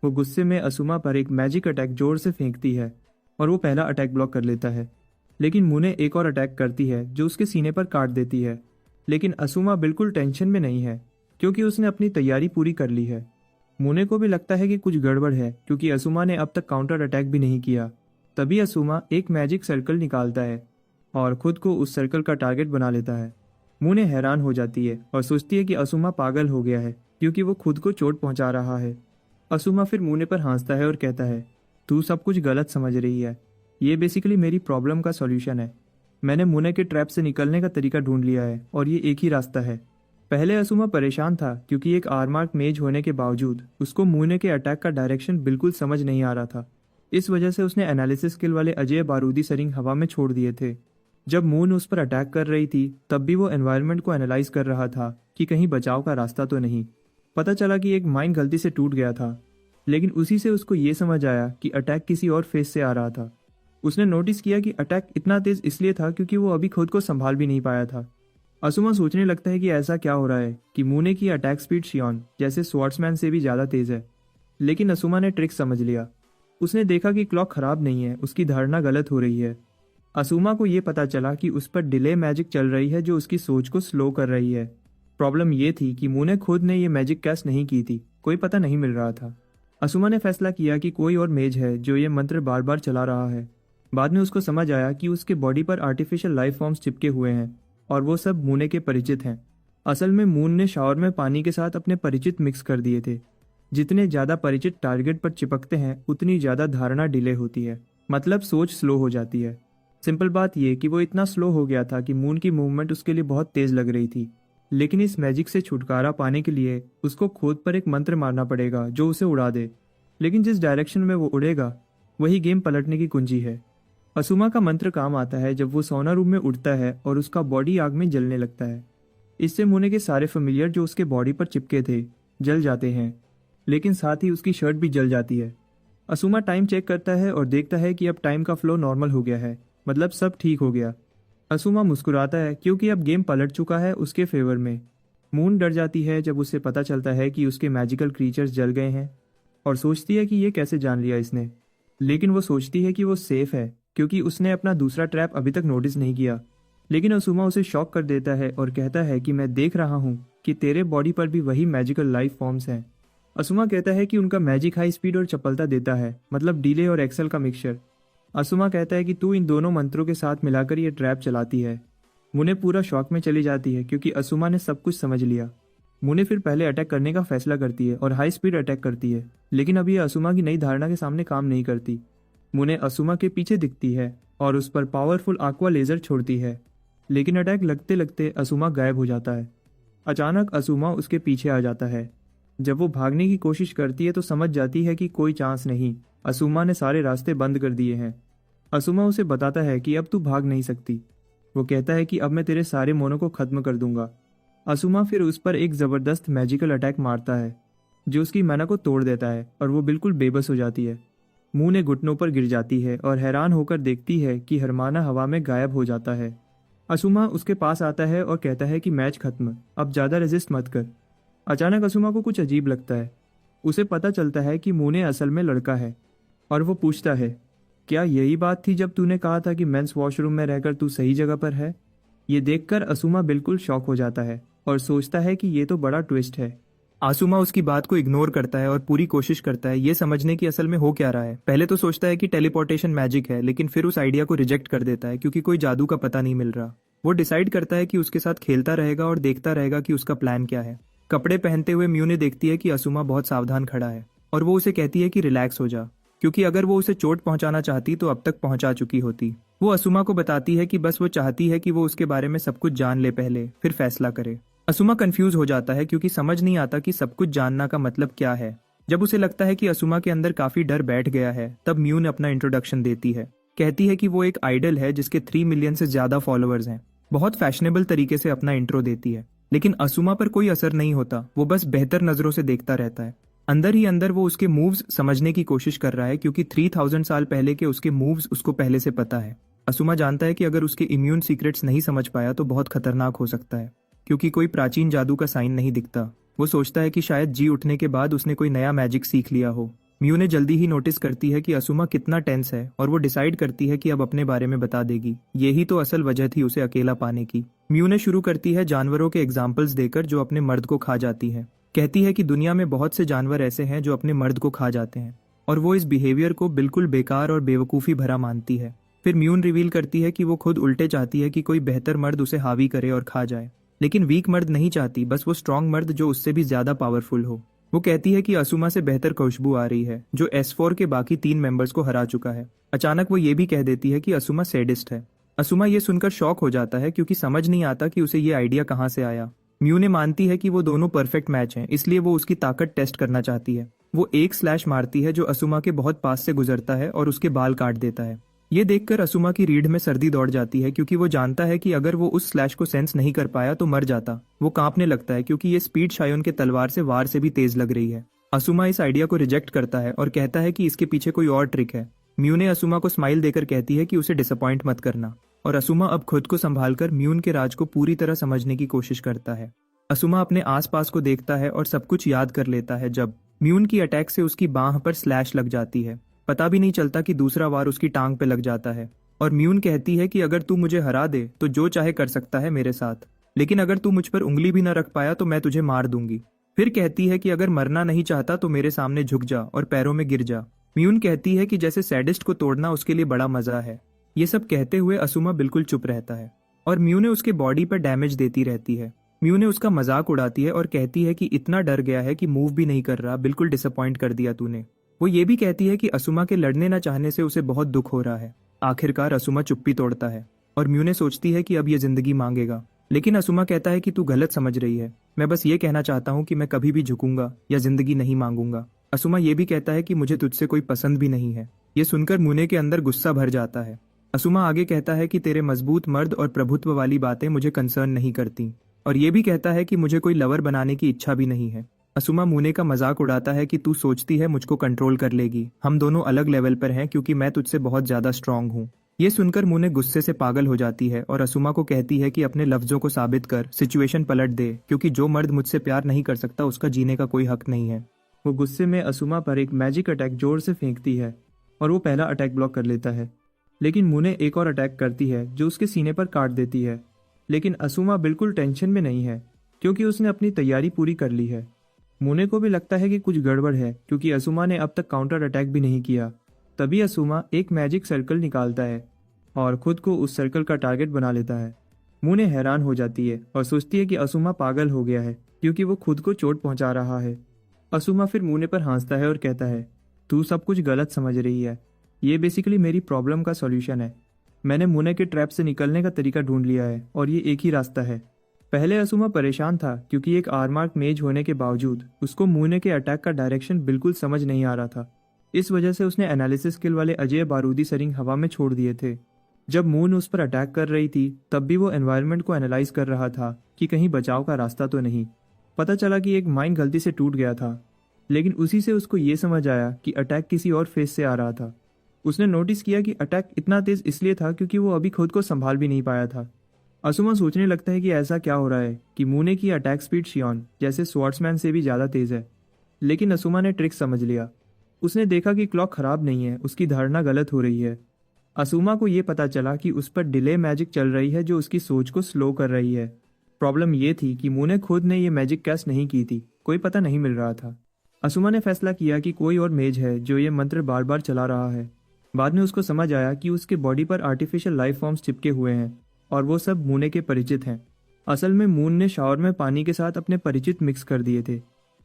वो गुस्से में असुमा पर एक मैजिक अटैक जोर से फेंकती है और वो पहला अटैक ब्लॉक कर लेता है। लेकिन मुने एक और अटैक करती है जो उसके सीने पर काट देती है। लेकिन असुमा बिल्कुल टेंशन में नहीं है क्योंकि उसने अपनी तैयारी पूरी कर ली है। मुने को भी लगता है कि कुछ गड़बड़ है क्योंकि असुमा ने अब तक काउंटर अटैक भी नहीं किया। तभी असुमा एक मैजिक सर्कल निकालता है और खुद को उस सर्कल का टारगेट बना लेता है। मुने हैरान हो जाती है और सोचती है कि असुमा पागल हो गया है क्योंकि वो खुद को चोट पहुंचा रहा है। असुमा फिर मुने पर हंसता है और कहता है, तू सब कुछ गलत समझ रही है। ये बेसिकली मेरी प्रॉब्लम का सॉल्यूशन है। मैंने मुने के ट्रैप से निकलने का तरीका ढूंढ लिया है और ये एक ही रास्ता है। पहले असुमा परेशान था क्योंकि एक आर्मार्क मेज होने के बावजूद उसको मुने के अटैक का डायरेक्शन बिल्कुल समझ नहीं आ रहा था। इस वजह से उसने एनालिसिस स्किल वाले अजय बारूदी सरिंग हवा में छोड़ दिए थे। जब मून उस पर अटैक कर रही थी तब भी वो एनवायरनमेंट को एनालाइज कर रहा था कि कहीं बचाव का रास्ता तो नहीं। पता चला कि एक माइन गलती से टूट गया था, लेकिन उसी से उसको ये समझ आया कि अटैक किसी और फेस से आ रहा था। उसने नोटिस किया कि अटैक इतना तेज इसलिए था क्योंकि वो अभी खुद को संभाल भी नहीं पाया था। असुमा सोचने लगता है कि ऐसा क्या हो रहा है कि मुने की अटैक स्पीड शियोन जैसे स्वॉर्ड्समैन से भी ज़्यादा तेज है। लेकिन असुमा ने ट्रिक समझ लिया। उसने देखा कि क्लॉक खराब नहीं है, उसकी धारणा गलत हो रही है। असुमा को ये पता चला कि उस पर डिले मैजिक चल रही है जो उसकी सोच को स्लो कर रही है। प्रॉब्लम ये थी कि मुने खुद ने ये मैजिक कैस्ट नहीं की थी, कोई पता नहीं मिल रहा था। असुमा ने फैसला किया कि कोई और मेज है जो ये मंत्र बार बार चला रहा है। बाद में उसको समझ आया कि उसके बॉडी पर आर्टिफिशियल लाइफ फॉर्म्स चिपके हुए हैं और वो सब मुने के परिचित हैं। असल में मून ने शावर में पानी के साथ अपने परिचित मिक्स कर दिए थे। जितने ज़्यादा परिचित टारगेट पर चिपकते हैं उतनी ज़्यादा धारणा डिले होती है, मतलब सोच स्लो हो जाती है। सिंपल बात यह कि वो इतना स्लो हो गया था कि मून की मूवमेंट उसके लिए बहुत तेज लग रही थी। लेकिन इस मैजिक से छुटकारा पाने के लिए उसको खुद पर एक मंत्र मारना पड़ेगा जो उसे उड़ा दे। लेकिन जिस डायरेक्शन में वो उड़ेगा वही गेम पलटने की कुंजी है। असुमा का मंत्र काम आता है जब वो सोना रूम में उड़ता है और उसका बॉडी आग में जलने लगता है। इससे मुने के सारे फेमिलियर जो उसके बॉडी पर चिपके थे जल जाते हैं, लेकिन साथ ही उसकी शर्ट भी जल जाती है। असुमा टाइम चेक करता है और देखता है कि अब टाइम का फ्लो नॉर्मल हो गया है, मतलब सब ठीक हो गया। असुमा मुस्कुराता है क्योंकि अब गेम पलट चुका है उसके फेवर में। मून डर जाती है जब उसे पता चलता है कि उसके मैजिकल क्रीचर्स जल गए हैं और सोचती है कि ये कैसे जान लिया इसने। लेकिन वो सोचती है कि वो सेफ है क्योंकि उसने अपना दूसरा ट्रैप अभी तक नोटिस नहीं किया। लेकिन असुमा उसे शॉक कर देता है और कहता है कि मैं देख रहा हूँ कि तेरे बॉडी पर भी वही मैजिकल लाइफ फॉर्म्स हैं। असुमा कहता है कि उनका मैजिक हाई स्पीड और चपलता देता है, मतलब डीले और एक्सेल का मिक्सचर। असुमा कहता है कि तू इन दोनों मंत्रों के साथ मिलाकर ये ट्रैप चलाती है। मुने पूरा शॉक में चली जाती है क्योंकि असुमा ने सब कुछ समझ लिया। मुने फिर पहले अटैक करने का फैसला करती है और हाई स्पीड अटैक करती है, लेकिन अब ये असुमा की नई धारणा के सामने काम नहीं करती। मुने असुमा के पीछे दिखती है और उस पर पावरफुल aqua लेजर छोड़ती है, लेकिन अटैक लगते लगते असुमा गायब हो जाता है। अचानक असुमा उसके पीछे आ जाता है। जब वो भागने की कोशिश करती है तो समझ जाती है कि कोई चांस नहीं, असुमा ने सारे रास्ते बंद कर दिए हैं। असुमा उसे बताता है कि अब तू भाग नहीं सकती। वो कहता है कि अब मैं तेरे सारे मोनो को खत्म कर दूंगा। असुमा फिर उस पर एक जबरदस्त मैजिकल अटैक मारता है जो उसकी मैना को तोड़ देता है और वो बिल्कुल बेबस हो जाती है। मुंह ने घुटनों पर गिर जाती है और हैरान होकर देखती है कि हरमाना हवा में गायब हो जाता है। असुमा उसके पास आता है और कहता है कि मैच खत्म, अब ज़्यादा रेजिस्ट मत कर। अचानक असुमा को कुछ अजीब लगता है। उसे पता चलता है कि मुने असल में लड़का है और वो पूछता है, क्या यही बात थी जब तूने कहा था कि मेंस वॉशरूम में रहकर तू सही जगह पर है? ये देखकर असुमा बिल्कुल शॉक हो जाता है और सोचता है कि ये तो बड़ा ट्विस्ट है। आसुमा उसकी बात को इग्नोर करता है और पूरी कोशिश करता है ये समझने की असल में हो क्या रहा है। पहले तो सोचता है कि टेलीपोर्टेशन मैजिक है, लेकिन फिर उस आइडिया को रिजेक्ट कर देता है क्योंकि कोई जादू का पता नहीं मिल रहा। वो डिसाइड करता है कि उसके साथ खेलता रहेगा और देखता रहेगा कि उसका प्लान क्या है। कपड़े पहनते हुए म्यूने देखती है कि असुमा बहुत सावधान खड़ा है और वो उसे कहती है कि रिलैक्स हो जा, क्योंकि अगर वो उसे चोट पहुंचाना चाहती तो अब तक पहुंचा चुकी होती। वो असुमा को बताती है कि बस वो चाहती है कि वो उसके बारे में सब कुछ जान ले पहले, फिर फैसला करे। असुमा कंफ्यूज हो जाता है क्योंकि समझ नहीं आता कि सब कुछ जानना का मतलब क्या है। जब उसे लगता है कि असुमा के अंदर काफी डर बैठ गया है, तब म्यून अपना इंट्रोडक्शन देती है। कहती है कि वो एक आइडल है जिसके 3 मिलियन से ज्यादा फॉलोअर्स हैं। बहुत फैशनेबल तरीके से अपना इंट्रो देती है, लेकिन असुमा पर कोई असर नहीं होता। वो बस बेहतर नजरों से देखता रहता है। अंदर ही अंदर वो उसके मूव्स समझने की कोशिश कर रहा है, क्योंकि 3000 साल पहले के उसके मूव्स उसको पहले से पता है। असुमा जानता है कि अगर उसके इम्यून सीक्रेट्स नहीं समझ पाया तो बहुत खतरनाक हो सकता है, क्योंकि कोई प्राचीन जादू का साइन नहीं दिखता। वो सोचता है कि शायद जी उठने के बाद उसने कोई नया मैजिक सीख लिया हो। म्यू ने जल्दी ही नोटिस करती है कि असुमा कितना टेंस है और वो डिसाइड करती है कि अब अपने बारे में बता देगी। यही तो असल वजह थी उसे अकेला पाने की। म्यू ने शुरू करती है जानवरों के एग्जाम्पल्स देकर जो अपने मर्द को खा जाती है। कहती है कि दुनिया में बहुत से जानवर ऐसे हैं जो अपने मर्द को खा जाते हैं और वो इस बिहेवियर को बिल्कुल बेकार और बेवकूफ़ी भरा मानती है। फिर म्यून रिवील करती है कि वो खुद उल्टे चाहती है कि कोई बेहतर मर्द उसे हावी करे और खा जाए, लेकिन वीक मर्द नहीं चाहती, बस वो स्ट्रॉन्ग मर्द जो उससे भी ज्यादा पावरफुल हो। वो कहती है कि असुमा से बेहतर खुशबू आ रही है, जो S4 के बाकी 3 मेंबर्स को हरा चुका है। अचानक वो ये भी कह देती है कि असुमा सैडिस्ट है। असुमा ये सुनकर शॉक हो जाता है क्योंकि समझ नहीं आता कि उसे ये आइडिया कहाँ से आया। म्यू ने मानती है कि वो दोनों परफेक्ट मैच हैं, इसलिए वो उसकी ताकत टेस्ट करना चाहती है। वो एक स्लैश मारती है जो असुमा के बहुत पास से गुजरता है और उसके बाल काट देता है। ये देखकर असुमा की रीढ़ में सर्दी दौड़ जाती है, क्योंकि वो जानता है कि अगर वो उस स्लैश को सेंस नहीं कर पाया तो मर जाता। वो कांपने लगता है क्योंकि ये स्पीड शायोन के तलवार से वार से भी तेज लग रही है। असुमा इस आइडिया को रिजेक्ट करता है और कहता है कि इसके पीछे कोई और ट्रिक है। म्यू ने असुमा को स्माइल देकर कहती है कि उसे डिसअपॉइंट मत करना, और असुमा अब खुद को संभालकर म्यून के राज को पूरी तरह समझने की कोशिश करता है। असुमा अपने आसपास को देखता है और सब कुछ याद कर लेता है जब म्यून की अटैक से उसकी बांह पर स्लैश लग जाती है। पता भी नहीं चलता कि दूसरा वार उसकी टांग पे लग जाता है और म्यून कहती है कि अगर तू मुझे हरा दे तो जो चाहे कर सकता है मेरे साथ, लेकिन अगर तू मुझ पर उंगली भी न रख पाया तो मैं तुझे मार दूंगी। फिर कहती है कि अगर मरना नहीं चाहता तो मेरे सामने झुक जा और पैरों में गिर जा। म्यून कहती है कि जैसे सैडिस्ट को तोड़ना उसके लिए बड़ा मजा है। ये सब कहते हुए असुमा बिल्कुल चुप रहता है और म्यू ने उसके बॉडी पर डैमेज देती रहती है। म्यू ने उसका मजाक उड़ाती है और कहती है कि इतना डर गया है कि मूव भी नहीं कर रहा, बिल्कुल डिसअपॉइंट कर दिया तूने। वो ये भी कहती है कि असुमा के लड़ने न चाहने से उसे बहुत दुख हो रहा है। आखिरकार असुमा चुप्पी तोड़ता है और म्यू ने सोचती है कि अब ये जिंदगी मांगेगा, लेकिन असुमा कहता है कि तू गलत समझ रही है। मैं बस ये कहना चाहता हूँ कि मैं कभी भी झुकूंगा या जिंदगी नहीं मांगूंगा। असुमा ये भी कहता है कि मुझे तुझसे कोई पसंद भी नहीं है। ये सुनकर मुने के अंदर गुस्सा भर जाता है। असुमा आगे कहता है कि तेरे मजबूत मर्द और प्रभुत्व वाली बातें मुझे कंसर्न नहीं करती, और ये भी कहता है कि मुझे कोई लवर बनाने की इच्छा भी नहीं है। असुमा मुने का मजाक उड़ाता है कि तू सोचती है मुझको कंट्रोल कर लेगी, हम दोनों अलग लेवल पर हैं क्योंकि मैं तुझसे बहुत ज्यादा स्ट्रांग हूँ। ये सुनकर मुने गुस्से से पागल हो जाती है और असुमा को कहती है कि अपने लफ्जों को साबित कर, सिचुएशन पलट दे, क्योंकि जो मर्द मुझसे प्यार नहीं कर सकता उसका जीने का कोई हक नहीं है। वो गुस्से में असुमा पर एक मैजिक अटैक जोर से फेंकती है और वो पहला अटैक ब्लॉक कर लेता है, लेकिन मुने एक और अटैक करती है जो उसके सीने पर काट देती है। लेकिन असुमा बिल्कुल टेंशन में नहीं है क्योंकि उसने अपनी तैयारी पूरी कर ली है। मुने को भी लगता है कि कुछ गड़बड़ है क्योंकि असुमा ने अब तक काउंटर अटैक भी नहीं किया। तभी असुमा एक मैजिक सर्कल निकालता है और खुद को उस सर्कल का टारगेट बना लेता है। मुने हैरान हो जाती है और सोचती है कि असुमा पागल हो गया है क्योंकि वो खुद को चोट पहुंचा रहा है। असुमा फिर मुने पर हंसता है और कहता है, तू सब कुछ गलत समझ रही है, ये बेसिकली मेरी प्रॉब्लम का सॉल्यूशन है। मैंने मुने के ट्रैप से निकलने का तरीका ढूंढ लिया है और ये एक ही रास्ता है। पहले असुमा परेशान था क्योंकि एक आर्मार्क मेज होने के बावजूद उसको मुने के अटैक का डायरेक्शन बिल्कुल समझ नहीं आ रहा था। इस वजह से उसने एनालिसिस स्किल वाले अजय बारूदी सरिंग हवा में छोड़ दिए थे। जब मून उस पर अटैक कर रही थी तब भी वो एनवायरनमेंट को एनालाइज कर रहा था कि कहीं बचाव का रास्ता तो नहीं। पता चला कि एक माइन गलती से टूट गया था, लेकिन उसी से उसको ये समझ आया कि अटैक किसी और फेस से आ रहा था। उसने नोटिस किया कि अटैक इतना तेज इसलिए था क्योंकि वो अभी खुद को संभाल भी नहीं पाया था। असुमा सोचने लगता है कि ऐसा क्या हो रहा है कि मुने की अटैक स्पीड शियोन जैसे स्वॉर्ड्समैन से भी ज़्यादा तेज है। लेकिन असुमा ने ट्रिक समझ लिया। उसने देखा कि क्लॉक खराब नहीं है, उसकी धारणा गलत हो रही है। असुमा को ये पता चला कि उस पर डिले मैजिक चल रही है जो उसकी सोच को स्लो कर रही है। प्रॉब्लम ये थी कि मुने खुद ने ये मैजिक कैस्ट नहीं की थी, कोई पता नहीं मिल रहा था। असुमा ने फैसला किया कि कोई और मेज है जो ये मंत्र बार बार चला रहा है। बाद में उसको समझ आया कि उसके बॉडी पर आर्टिफिशियल लाइफ फॉर्म्स चिपके हुए हैं और वो सब मूने के परिचित हैं। असल में मून ने शावर में पानी के साथ अपने परिचित मिक्स कर दिए थे।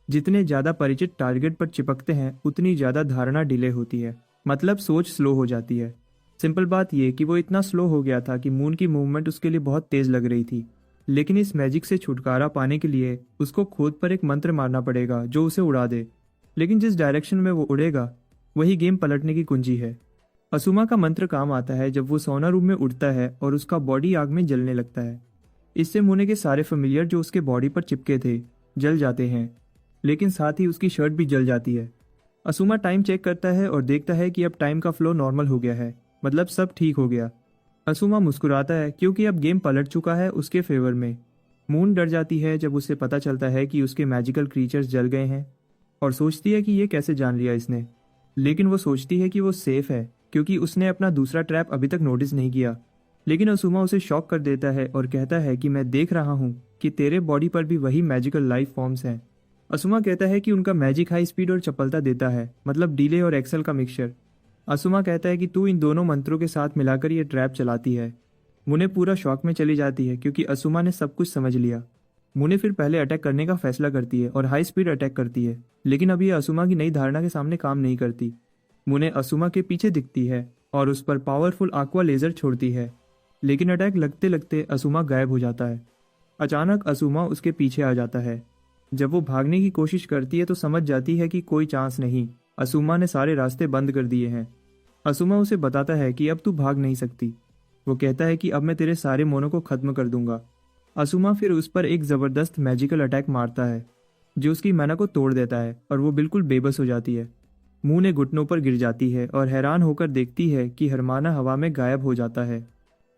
जितने ज़्यादा परिचित टारगेट पर चिपकते हैं उतनी ज़्यादा धारणा डिले होती है, मतलब सोच स्लो हो जाती है। सिंपल बात यह कि वो इतना स्लो हो गया था कि मून की मूवमेंट उसके लिए बहुत तेज लग रही थी। लेकिन इस मैजिक से छुटकारा पाने के लिए उसको खुद पर एक मंत्र मारना पड़ेगा जो उसे उड़ा दे। लेकिन जिस डायरेक्शन में वो उड़ेगा वही गेम पलटने की कुंजी है। असुमा का मंत्र काम आता है जब वो सोना रूम में उड़ता है और उसका बॉडी आग में जलने लगता है। इससे मूने के सारे फेमिलियर जो उसके बॉडी पर चिपके थे जल जाते हैं, लेकिन साथ ही उसकी शर्ट भी जल जाती है। असुमा टाइम चेक करता है और देखता है कि अब टाइम का फ्लो नॉर्मल हो गया है, मतलब सब ठीक हो गया। असुमा मुस्कुराता है क्योंकि अब गेम पलट चुका है उसके फेवर में। मून डर जाती है जब उसे पता चलता है कि उसके मैजिकल क्रीचर्स जल गए हैं और सोचती है कि ये कैसे जान लिया इसने। लेकिन वो सोचती है कि वो सेफ है क्योंकि उसने अपना दूसरा ट्रैप अभी तक नोटिस नहीं किया। लेकिन असुमा उसे शॉक कर देता है और कहता है कि मैं देख रहा हूँ कि तेरे बॉडी पर भी वही मैजिकल लाइफ फॉर्म्स हैं। असुमा कहता है कि उनका मैजिक हाई स्पीड और चपलता देता है, मतलब डीले और एक्सेल का मिक्सचर। असुमा कहता है कि तू इन दोनों मंत्रों के साथ मिलाकर ये ट्रैप चलाती है। मुने पूरा शॉक में चली जाती है क्योंकि असुमा ने सब कुछ समझ लिया। मुने फिर पहले अटैक करने का फैसला करती है और हाई स्पीड अटैक करती है, लेकिन अब ये असुमा की नई धारणा के सामने काम नहीं करती। मुने असुमा के पीछे दिखती है और उस पर पावरफुल aqua लेजर छोड़ती है, लेकिन अटैक लगते लगते असुमा गायब हो जाता है। अचानक असुमा उसके पीछे आ जाता है। जब वो भागने की कोशिश करती है तो समझ जाती है कि कोई चांस नहीं, असुमा ने सारे रास्ते बंद कर दिए हैं। असुमा उसे बताता है कि अब तू भाग नहीं सकती। वो कहता है कि अब मैं तेरे सारे मोनों को खत्म कर दूंगा। असुमा फिर उस पर एक ज़बरदस्त मैजिकल अटैक मारता है जो उसकी मैना को तोड़ देता है और वो बिल्कुल बेबस हो जाती है। मुंह ने घुटनों पर गिर जाती है और हैरान होकर देखती है कि हरमाना हवा में गायब हो जाता है।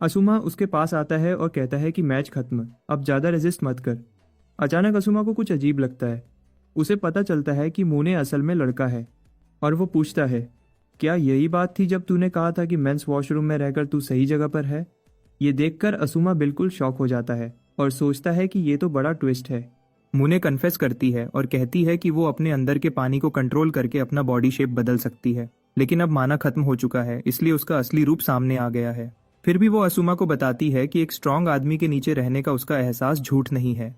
असुमा उसके पास आता है और कहता है कि मैच खत्म, अब ज़्यादा रेजिस्ट मत कर। अचानक असुमा को कुछ अजीब लगता है। उसे पता चलता है कि मुने असल में लड़का है और वो पूछता है, क्या यही बात थी जब तूने कहा था कि मेंस वॉशरूम में रहकर तू सही जगह पर है? ये देखकर असुमा बिल्कुल शॉक हो जाता है और सोचता है कि ये तो बड़ा ट्विस्ट है। मुने कन्फेस करती है और कहती है कि वो अपने अंदर के पानी को कंट्रोल करके अपना बॉडी शेप बदल सकती है, लेकिन अब माना खत्म हो चुका है, इसलिए उसका असली रूप सामने आ गया है। फिर भी वो असुमा को बताती है कि एक स्ट्रांग आदमी के नीचे रहने का उसका एहसास झूठ नहीं है।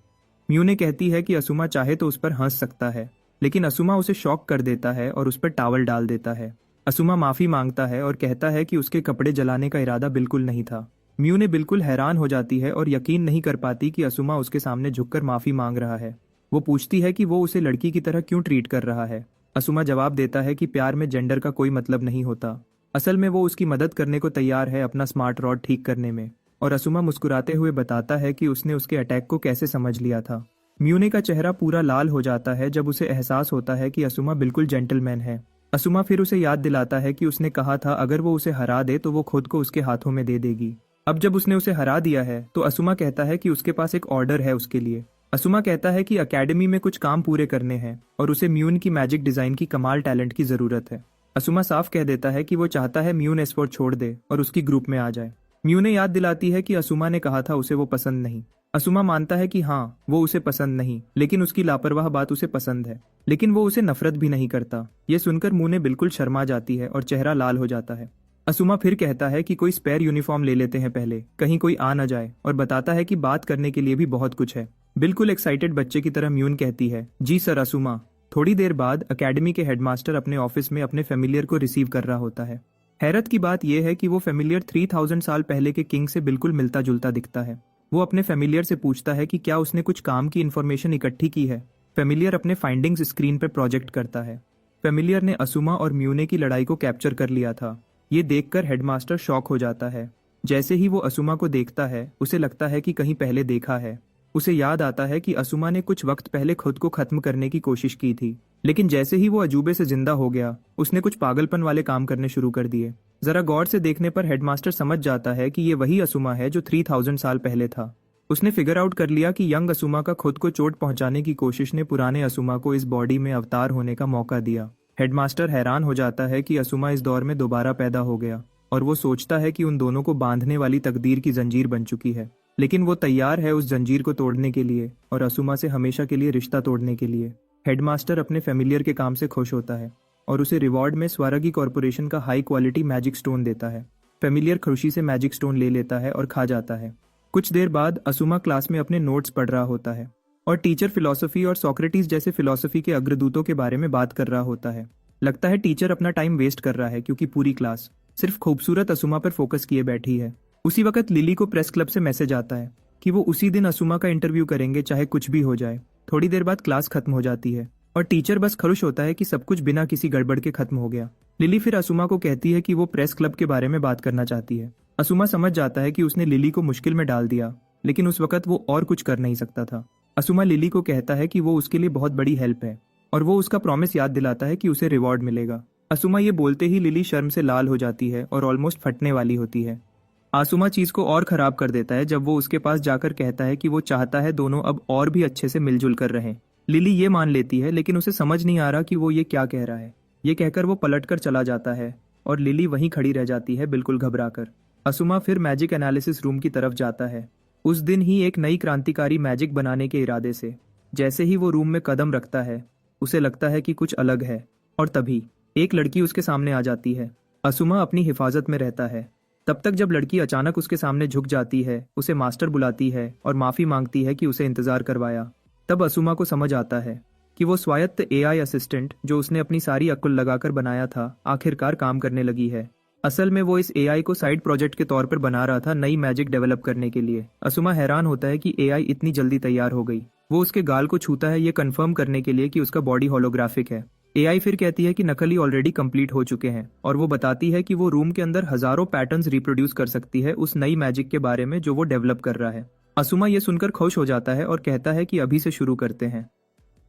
म्यूने कहती है कि असुमा चाहे तो उस पर हंस सकता है, लेकिन असुमा उसे शॉक कर देता है और उस पर टावल डाल देता है। असुमा माफी मांगता है और कहता है कि उसके कपड़े जलाने का इरादा बिल्कुल नहीं था। म्यू ने बिल्कुल हैरान हो जाती है और यकीन नहीं कर पाती कि असुमा उसके सामने झुककर माफी मांग रहा है। वो पूछती है कि वो उसे लड़की की तरह क्यों ट्रीट कर रहा है। असुमा जवाब देता है कि प्यार में जेंडर का कोई मतलब नहीं होता। असल में वो उसकी मदद करने को तैयार है अपना स्मार्ट रॉड ठीक करने में। और असुमा मुस्कुराते हुए बताता है कि उसने उसके अटैक को कैसे समझ लिया था। म्यूने का चेहरा पूरा लाल हो जाता है जब उसे एहसास होता है कि असुमा बिल्कुल जेंटलमैन है। असुमा फिर उसे याद दिलाता है कि उसने कहा था अगर वो उसे हरा दे तो वो खुद को उसके हाथों में दे देगी। अब जब उसने उसे हरा दिया है तो असुमा कहता है कि उसके पास एक ऑर्डर है उसके लिए। असुमा कहता है कि अकेडमी में कुछ काम पूरे करने हैं और उसे म्यून की मैजिक डिजाइन की कमाल टैलेंट की जरूरत है। असुमा साफ कह देता है कि वो चाहता है म्यून एसफोर्ड छोड़ दे और उसकी ग्रुप में आ जाए। म्यू ने याद दिलाती है कि असुमा ने कहा था उसे वो पसंद नहीं। असुमा मानता है कि हाँ, वो उसे पसंद नहीं, लेकिन उसकी लापरवाह बात उसे पसंद है। लेकिन वो उसे नफरत भी नहीं करता। ये सुनकर म्यू ने बिल्कुल शर्मा जाती है और चेहरा लाल हो जाता है। असुमा फिर कहता है कि कोई स्पेयर यूनिफॉर्म ले लेते हैं पहले, कहीं कोई आ न जाए, और बताता है कि बात करने के लिए भी बहुत कुछ है। बिल्कुल एक्साइटेड बच्चे की तरह म्यून कहती है, जी सर असुमा। थोड़ी देर बाद अकेडमी के हेडमास्टर अपने ऑफिस में अपने फेमिलियर को रिसीव कर रहा होता है। हैरत की बात यह है कि वो फेमिलियर 3000 साल पहले के किंग से बिल्कुल मिलता जुलता दिखता है। वो अपने फेमिलियर से पूछता है कि क्या उसने कुछ काम की इन्फॉर्मेशन इकट्ठी की है। फेमिलियर अपने फाइंडिंग्स स्क्रीन पर प्रोजेक्ट करता है। फेमिलियर ने असुमा और म्यूने की लड़ाई को कैप्चर कर लिया था। ये देखकर हेडमास्टर शॉक हो जाता है। जैसे ही वो असुमा को देखता है उसे लगता है कि कहीं पहले देखा है। उसे याद आता है कि असुमा ने कुछ वक्त पहले खुद को खत्म करने की कोशिश की थी, लेकिन जैसे ही वो अजूबे से जिंदा हो गया उसने कुछ पागलपन वाले काम करने शुरू कर दिए। जरा गौर से देखने पर हेडमास्टर समझ जाता है कि ये वही असुमा है जो 3000 साल पहले था। उसने फिगर आउट कर लिया कि यंग असुमा का खुद को चोट पहुंचाने की कोशिश ने पुराने असुमा को इस बॉडी में अवतार होने का मौका दिया। हेडमास्टर हैरान हो जाता है कि असुमा इस दौर में दोबारा पैदा हो गया और वो सोचता है कि उन दोनों को बांधने वाली तकदीर की जंजीर बन चुकी है। लेकिन वो तैयार है उस जंजीर को तोड़ने के लिए और असुमा से हमेशा के लिए रिश्ता तोड़ने के लिए। हेडमास्टर अपने फेमिलियर के काम से खुश होता है और उसे रिवॉर्ड में स्वारागी कॉरपोरेशन का हाई क्वालिटी मैजिक स्टोन देता है। फेमिलियर खुशी से मैजिक स्टोन ले लेता है और खा जाता है। कुछ देर बाद असुमा क्लास में अपने नोट्स पढ़ रहा होता है और टीचर फिलॉसफी और सोक्रेटिस जैसे फिलॉसफी के अग्रदूतों के बारे में बात कर रहा होता है। लगता है टीचर अपना टाइम वेस्ट कर रहा है क्योंकि पूरी क्लास सिर्फ खूबसूरत असुमा पर फोकस किए बैठी है। उसी वक्त लिली को प्रेस क्लब से मैसेज आता है कि वो उसी दिन असुमा का इंटरव्यू करेंगे चाहे कुछ भी हो जाए। थोड़ी देर बाद क्लास खत्म हो जाती है और टीचर बस खुश होता है कि सब कुछ बिना किसी गड़बड़ के खत्म हो गया। लिली फिर असुमा को कहती है कि वो प्रेस क्लब के बारे में बात करना चाहती है। असुमा समझ जाता है कि उसने लिली को मुश्किल में डाल दिया, लेकिन उस वक्त वो और कुछ कर नहीं सकता था। असुमा लिली को कहता है कि वो उसके लिए बहुत बड़ी हेल्प है और वो उसका प्रॉमिस याद दिलाता है कि उसे रिवॉर्ड मिलेगा। असुमा ये बोलते ही लिली शर्म से लाल हो जाती है और ऑलमोस्ट फटने वाली होती है। आसुमा चीज को और खराब कर देता है जब वो उसके पास जाकर कहता है कि वो चाहता है दोनों अब और भी अच्छे से मिलजुल कर रहें। लिली ये मान लेती है, लेकिन उसे समझ नहीं आ रहा कि वो ये क्या कह रहा है। ये कहकर वो पलटकर चला जाता है और लिली वहीं खड़ी रह जाती है बिल्कुल घबराकर। असुमा फिर मैजिक एनालिसिस रूम की तरफ जाता है, उस दिन ही एक नई क्रांतिकारी मैजिक बनाने के इरादे से। जैसे ही वो रूम में कदम रखता है उसे लगता है कि कुछ अलग है और तभी एक लड़की उसके सामने आ जाती है। असुमा अपनी हिफाजत में रहता है तब तक जब लड़की अचानक उसके सामने झुक जाती है, उसे मास्टर बुलाती है और माफी मांगती है कि उसे इंतजार करवाया। तब असुमा को समझ आता है कि वो स्वायत्त एआई असिस्टेंट जो उसने अपनी सारी अक्ल लगाकर बनाया था आखिरकार काम करने लगी है। असल में वो इस एआई को साइड प्रोजेक्ट के तौर पर बना रहा था नई मैजिक डेवलप करने के लिए। असुमा हैरान होता है कि एआई इतनी जल्दी तैयार हो गई। वो उसके गाल को छूता है ये कंफर्म करने के लिए कि उसका बॉडी होलोग्राफिक है। एआई फिर कहती है कि नकली ऑलरेडी कंप्लीट हो चुके हैं और वो बताती है कि वो रूम के अंदर हजारों पैटर्न्स रिप्रोड्यूस कर सकती है उस नई मैजिक के बारे में जो वो डेवलप कर रहा है। असुमा ये सुनकर खुश हो जाता है और कहता है कि अभी से शुरू करते हैं।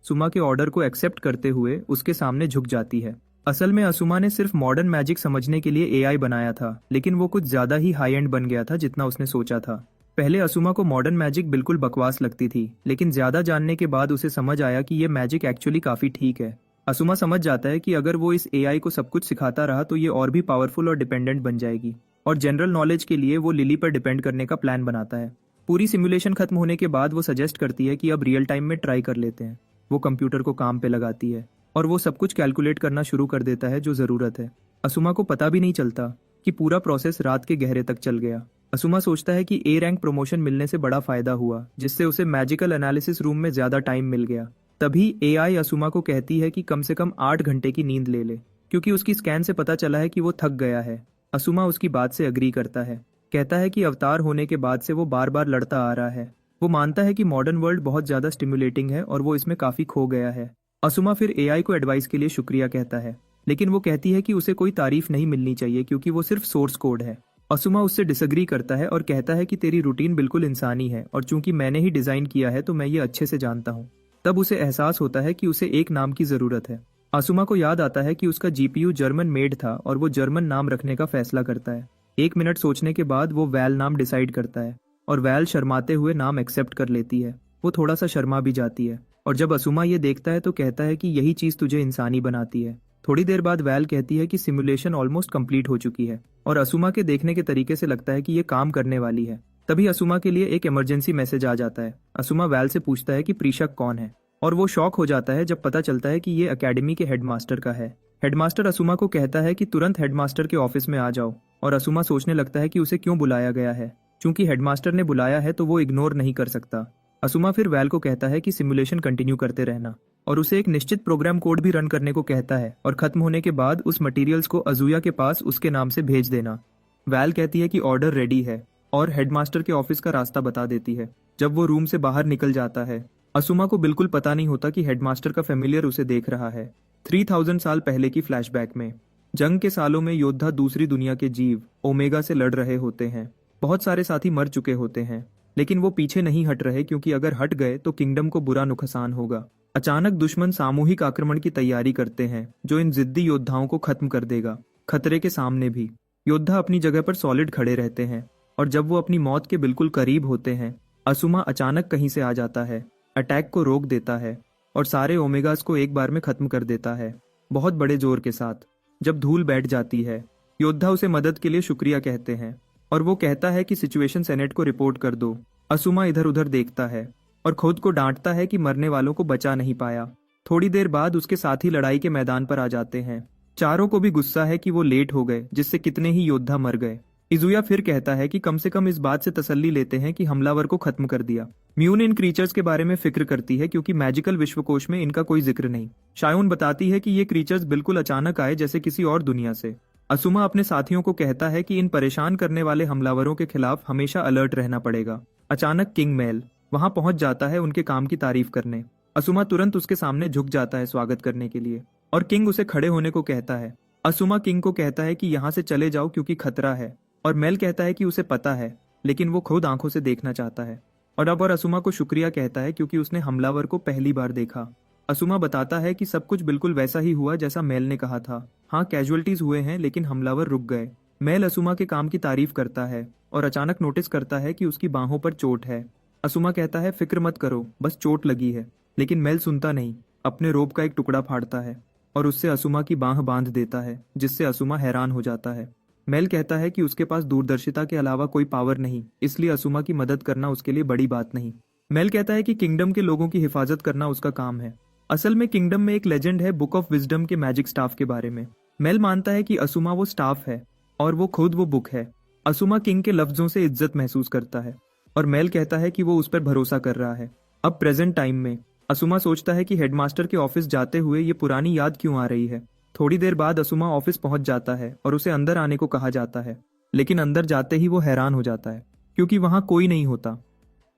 सुमा के ऑर्डर को एक्सेप्ट करते हुए उसके सामने झुक जाती है। असल में असुमा ने सिर्फ मॉडर्न मैजिक समझने के लिए एआई बनाया था, लेकिन वो कुछ ज्यादा ही हाई एंड बन गया था जितना उसने सोचा था। पहले असुमा को मॉडर्न मैजिक बिल्कुल बकवास लगती थी, लेकिन ज्यादा जानने के बाद उसे समझ आया कि ये मैजिक एक्चुअली काफी ठीक है। असुमा समझ जाता है कि अगर वो इस एआई को सब कुछ सिखाता रहा तो ये और भी पावरफुल और डिपेंडेंट बन जाएगी और जनरल नॉलेज के लिए वो लिली पर डिपेंड करने का प्लान बनाता है। पूरी सिमुलेशन खत्म होने के बाद वो सजेस्ट करती है कि अब रियल टाइम में ट्राई कर लेते हैं। वो कंप्यूटर को काम पे लगाती है और वो सब कुछ कैलकुलेट करना शुरू कर देता है जो जरूरत है। असुमा को पता भी नहीं चलता कि पूरा प्रोसेस रात के गहरे तक चल गया। असुमा सोचता है कि ए रैंक प्रमोशन मिलने से बड़ा फायदा हुआ, जिससे उसे मैजिकल एनालिसिस रूम में ज्यादा टाइम मिल गया। तभी एआई असुमा को कहती है कि कम से कम 8 घंटे की नींद ले ले, क्योंकि उसकी स्कैन से पता चला है कि वो थक गया है। असुमा उसकी बात से अग्री करता है, कहता है कि अवतार होने के बाद से वो बार बार लड़ता आ रहा है। वो मानता है कि मॉडर्न वर्ल्ड बहुत ज्यादा स्टिमुलेटिंग है और वो इसमें काफी खो गया है। असुमा फिर एआई को एडवाइस के लिए शुक्रिया कहता है, लेकिन वो कहती है कि उसे कोई तारीफ नहीं मिलनी चाहिए क्योंकि वो सिर्फ सोर्स कोड है। असुमा उससे डिसएग्री करता है और कहता है कि तेरी रूटीन बिल्कुल इंसानी है और चूंकि मैंने ही डिजाइन किया है तो मैं ये अच्छे से जानता हूँ। तब उसे एहसास होता है कि उसे एक नाम की जरूरत है। असुमा को याद आता है कि उसका जीपीयू जर्मन मेड था और वो जर्मन नाम रखने का फैसला करता है। 1 मिनट सोचने के बाद वो वैल नाम डिसाइड करता है और वैल शर्माते हुए नाम एक्सेप्ट कर लेती है। वो थोड़ा सा शर्मा भी जाती है और जब असुमा ये देखता है तो कहता है कि यही चीज तुझे इंसानी बनाती है। थोड़ी देर बाद वैल कहती है कि सिमुलेशन ऑलमोस्ट कंप्लीट हो चुकी है और असुमा के देखने के तरीके से लगता है कि ये काम करने वाली है। तभी असुमा के लिए एक इमरजेंसी मैसेज आ जाता है। असुमा वैल से पूछता है कि प्रीशक कौन है और वो शॉक हो जाता है जब पता चलता है कि ये एकेडमी के हेडमास्टर का है। हेडमास्टर असुमा को कहता है कि तुरंत हेडमास्टर के ऑफिस में आ जाओ और असुमा सोचने लगता है कि उसे क्यों बुलाया गया है। चूंकि हेडमास्टर ने बुलाया है तो वो इग्नोर नहीं कर सकता। असुमा फिर वैल को कहता है कि सिमुलेशन कंटिन्यू करते रहना और उसे एक निश्चित प्रोग्राम कोड भी रन करने को कहता है और खत्म होने के बाद उस मटेरियल्स को अजुया के पास उसके नाम से भेज देना। वैल कहती है कि ऑर्डर रेडी है और हेडमास्टर के ऑफिस का रास्ता बता देती है। जब वो रूम से बाहर निकल जाता है असुमा को बिल्कुल पता नहीं होता कि हेडमास्टर का फेमिलियर उसे देख रहा है। 3000 साल पहले की फ्लैशबैक में जंग के सालों में योद्धा दूसरी दुनिया के जीव ओमेगा से लड़ रहे होते हैं। बहुत सारे साथी मर चुके होते हैं, लेकिन वो पीछे नहीं हट रहे क्योंकि अगर हट गए तो किंगडम को बुरा नुकसान होगा। अचानक दुश्मन सामूहिक आक्रमण की तैयारी करते हैं जो इन जिद्दी योद्धाओं को खत्म कर देगा। खतरे के सामने भी योद्धा अपनी जगह पर सॉलिड खड़े रहते हैं और जब वो अपनी मौत के बिल्कुल करीब होते हैं असुमा अचानक कहीं से आ जाता है, अटैक को रोक देता है और सारे ओमेगास को एक बार में खत्म कर देता है, बहुत बड़े जोर के साथ। जब धूल बैठ जाती है योद्धा उसे मदद के लिए शुक्रिया कहते हैं और वो कहता है कि सिचुएशन सेनेट को रिपोर्ट कर दो असुमा इधर उधर देखता है और खुद को डांटता है कि मरने वालों को बचा नहीं पाया। थोड़ी देर बाद उसके साथी लड़ाई के मैदान पर आ जाते हैं। चारों को भी गुस्सा है कि वो लेट हो गए, जिससे कितने ही योद्धा मर गए। इजुया फिर कहता है कि कम से कम इस बात से तसल्ली लेते हैं कि हमलावर को खत्म कर दिया। म्यून इन क्रीचर्स के बारे में फिक्र करती है क्योंकि मैजिकल विश्वकोश में इनका कोई जिक्र नहीं। शायोन बताती है कि ये क्रीचर्स बिल्कुल अचानक आए, जैसे किसी और दुनिया से। असुमा अपने साथियों को कहता है कि इन परेशान करने वाले हमलावरों के खिलाफ हमेशा अलर्ट रहना पड़ेगा। अचानक किंग मेल वहां पहुंच जाता है उनके काम की तारीफ करने। असुमा तुरंत उसके सामने झुक जाता है स्वागत करने के लिए और किंग उसे खड़े होने को कहता है। असुमा किंग को कहता है कि यहाँ से चले जाओ क्योंकि खतरा है, और मेल कहता है कि उसे पता है, लेकिन वो खुद आंखों से देखना चाहता है। और असुमा को शुक्रिया कहता है क्योंकि उसने हमलावर को पहली बार देखा। असुमा बताता है कि सब कुछ बिल्कुल वैसा ही हुआ जैसा मेल ने कहा था। हाँ, कैजुअल्टीज हुए हैं, लेकिन हमलावर रुक गए। मेल असुमा के काम की तारीफ करता है और अचानक नोटिस करता है कि उसकी बाहों पर चोट है। असुमा कहता है फिक्र मत करो, बस चोट लगी है, लेकिन मेल सुनता नहीं। अपने रोब का एक टुकड़ा फाड़ता है और उससे असुमा की बाह बांध देता है, जिससे असुमा हैरान हो जाता है। मेल कहता है कि उसके पास दूरदर्शिता के अलावा कोई पावर नहीं, इसलिए असुमा की मदद करना उसके लिए बड़ी बात नहीं। मेल कहता है कि किंगडम के लोगों की हिफाजत करना उसका काम है। असल में किंगडम में एक लेजेंड है बुक ऑफ विजडम के मैजिक स्टाफ के बारे में। मेल मानता है कि असुमा वो स्टाफ है और वो खुद वो बुक है। असुमा किंग के लफ्जों से इज्जत महसूस करता है और मेल कहता है कि वो उस पर भरोसा कर रहा है। अब प्रेजेंट टाइम में असुमा सोचता है कि हेडमास्टर के ऑफिस जाते हुए ये पुरानी याद क्यों आ रही है। थोड़ी देर बाद असुमा ऑफिस पहुंच जाता है और उसे अंदर आने को कहा जाता है, लेकिन अंदर जाते ही वो हैरान हो जाता है क्योंकि वहां कोई नहीं होता।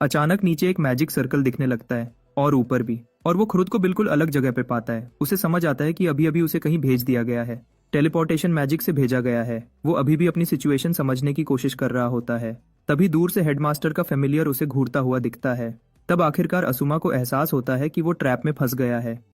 अचानक नीचे एक मैजिक सर्कल दिखने लगता है और ऊपर भी, और वो खुद को बिल्कुल अलग जगह पे पाता है। उसे समझ आता है कि अभी अभी उसे कहीं भेज दिया गया है, टेलीपोर्टेशन मैजिक से भेजा गया है। वो अभी भी अपनी सिचुएशन समझने की कोशिश कर रहा होता है। तभी दूर से हेडमास्टर का फेमिलियर उसे घूरता हुआ दिखता है। तब आखिरकार असुमा को एहसास होता है कि वो ट्रैप में फंस गया है।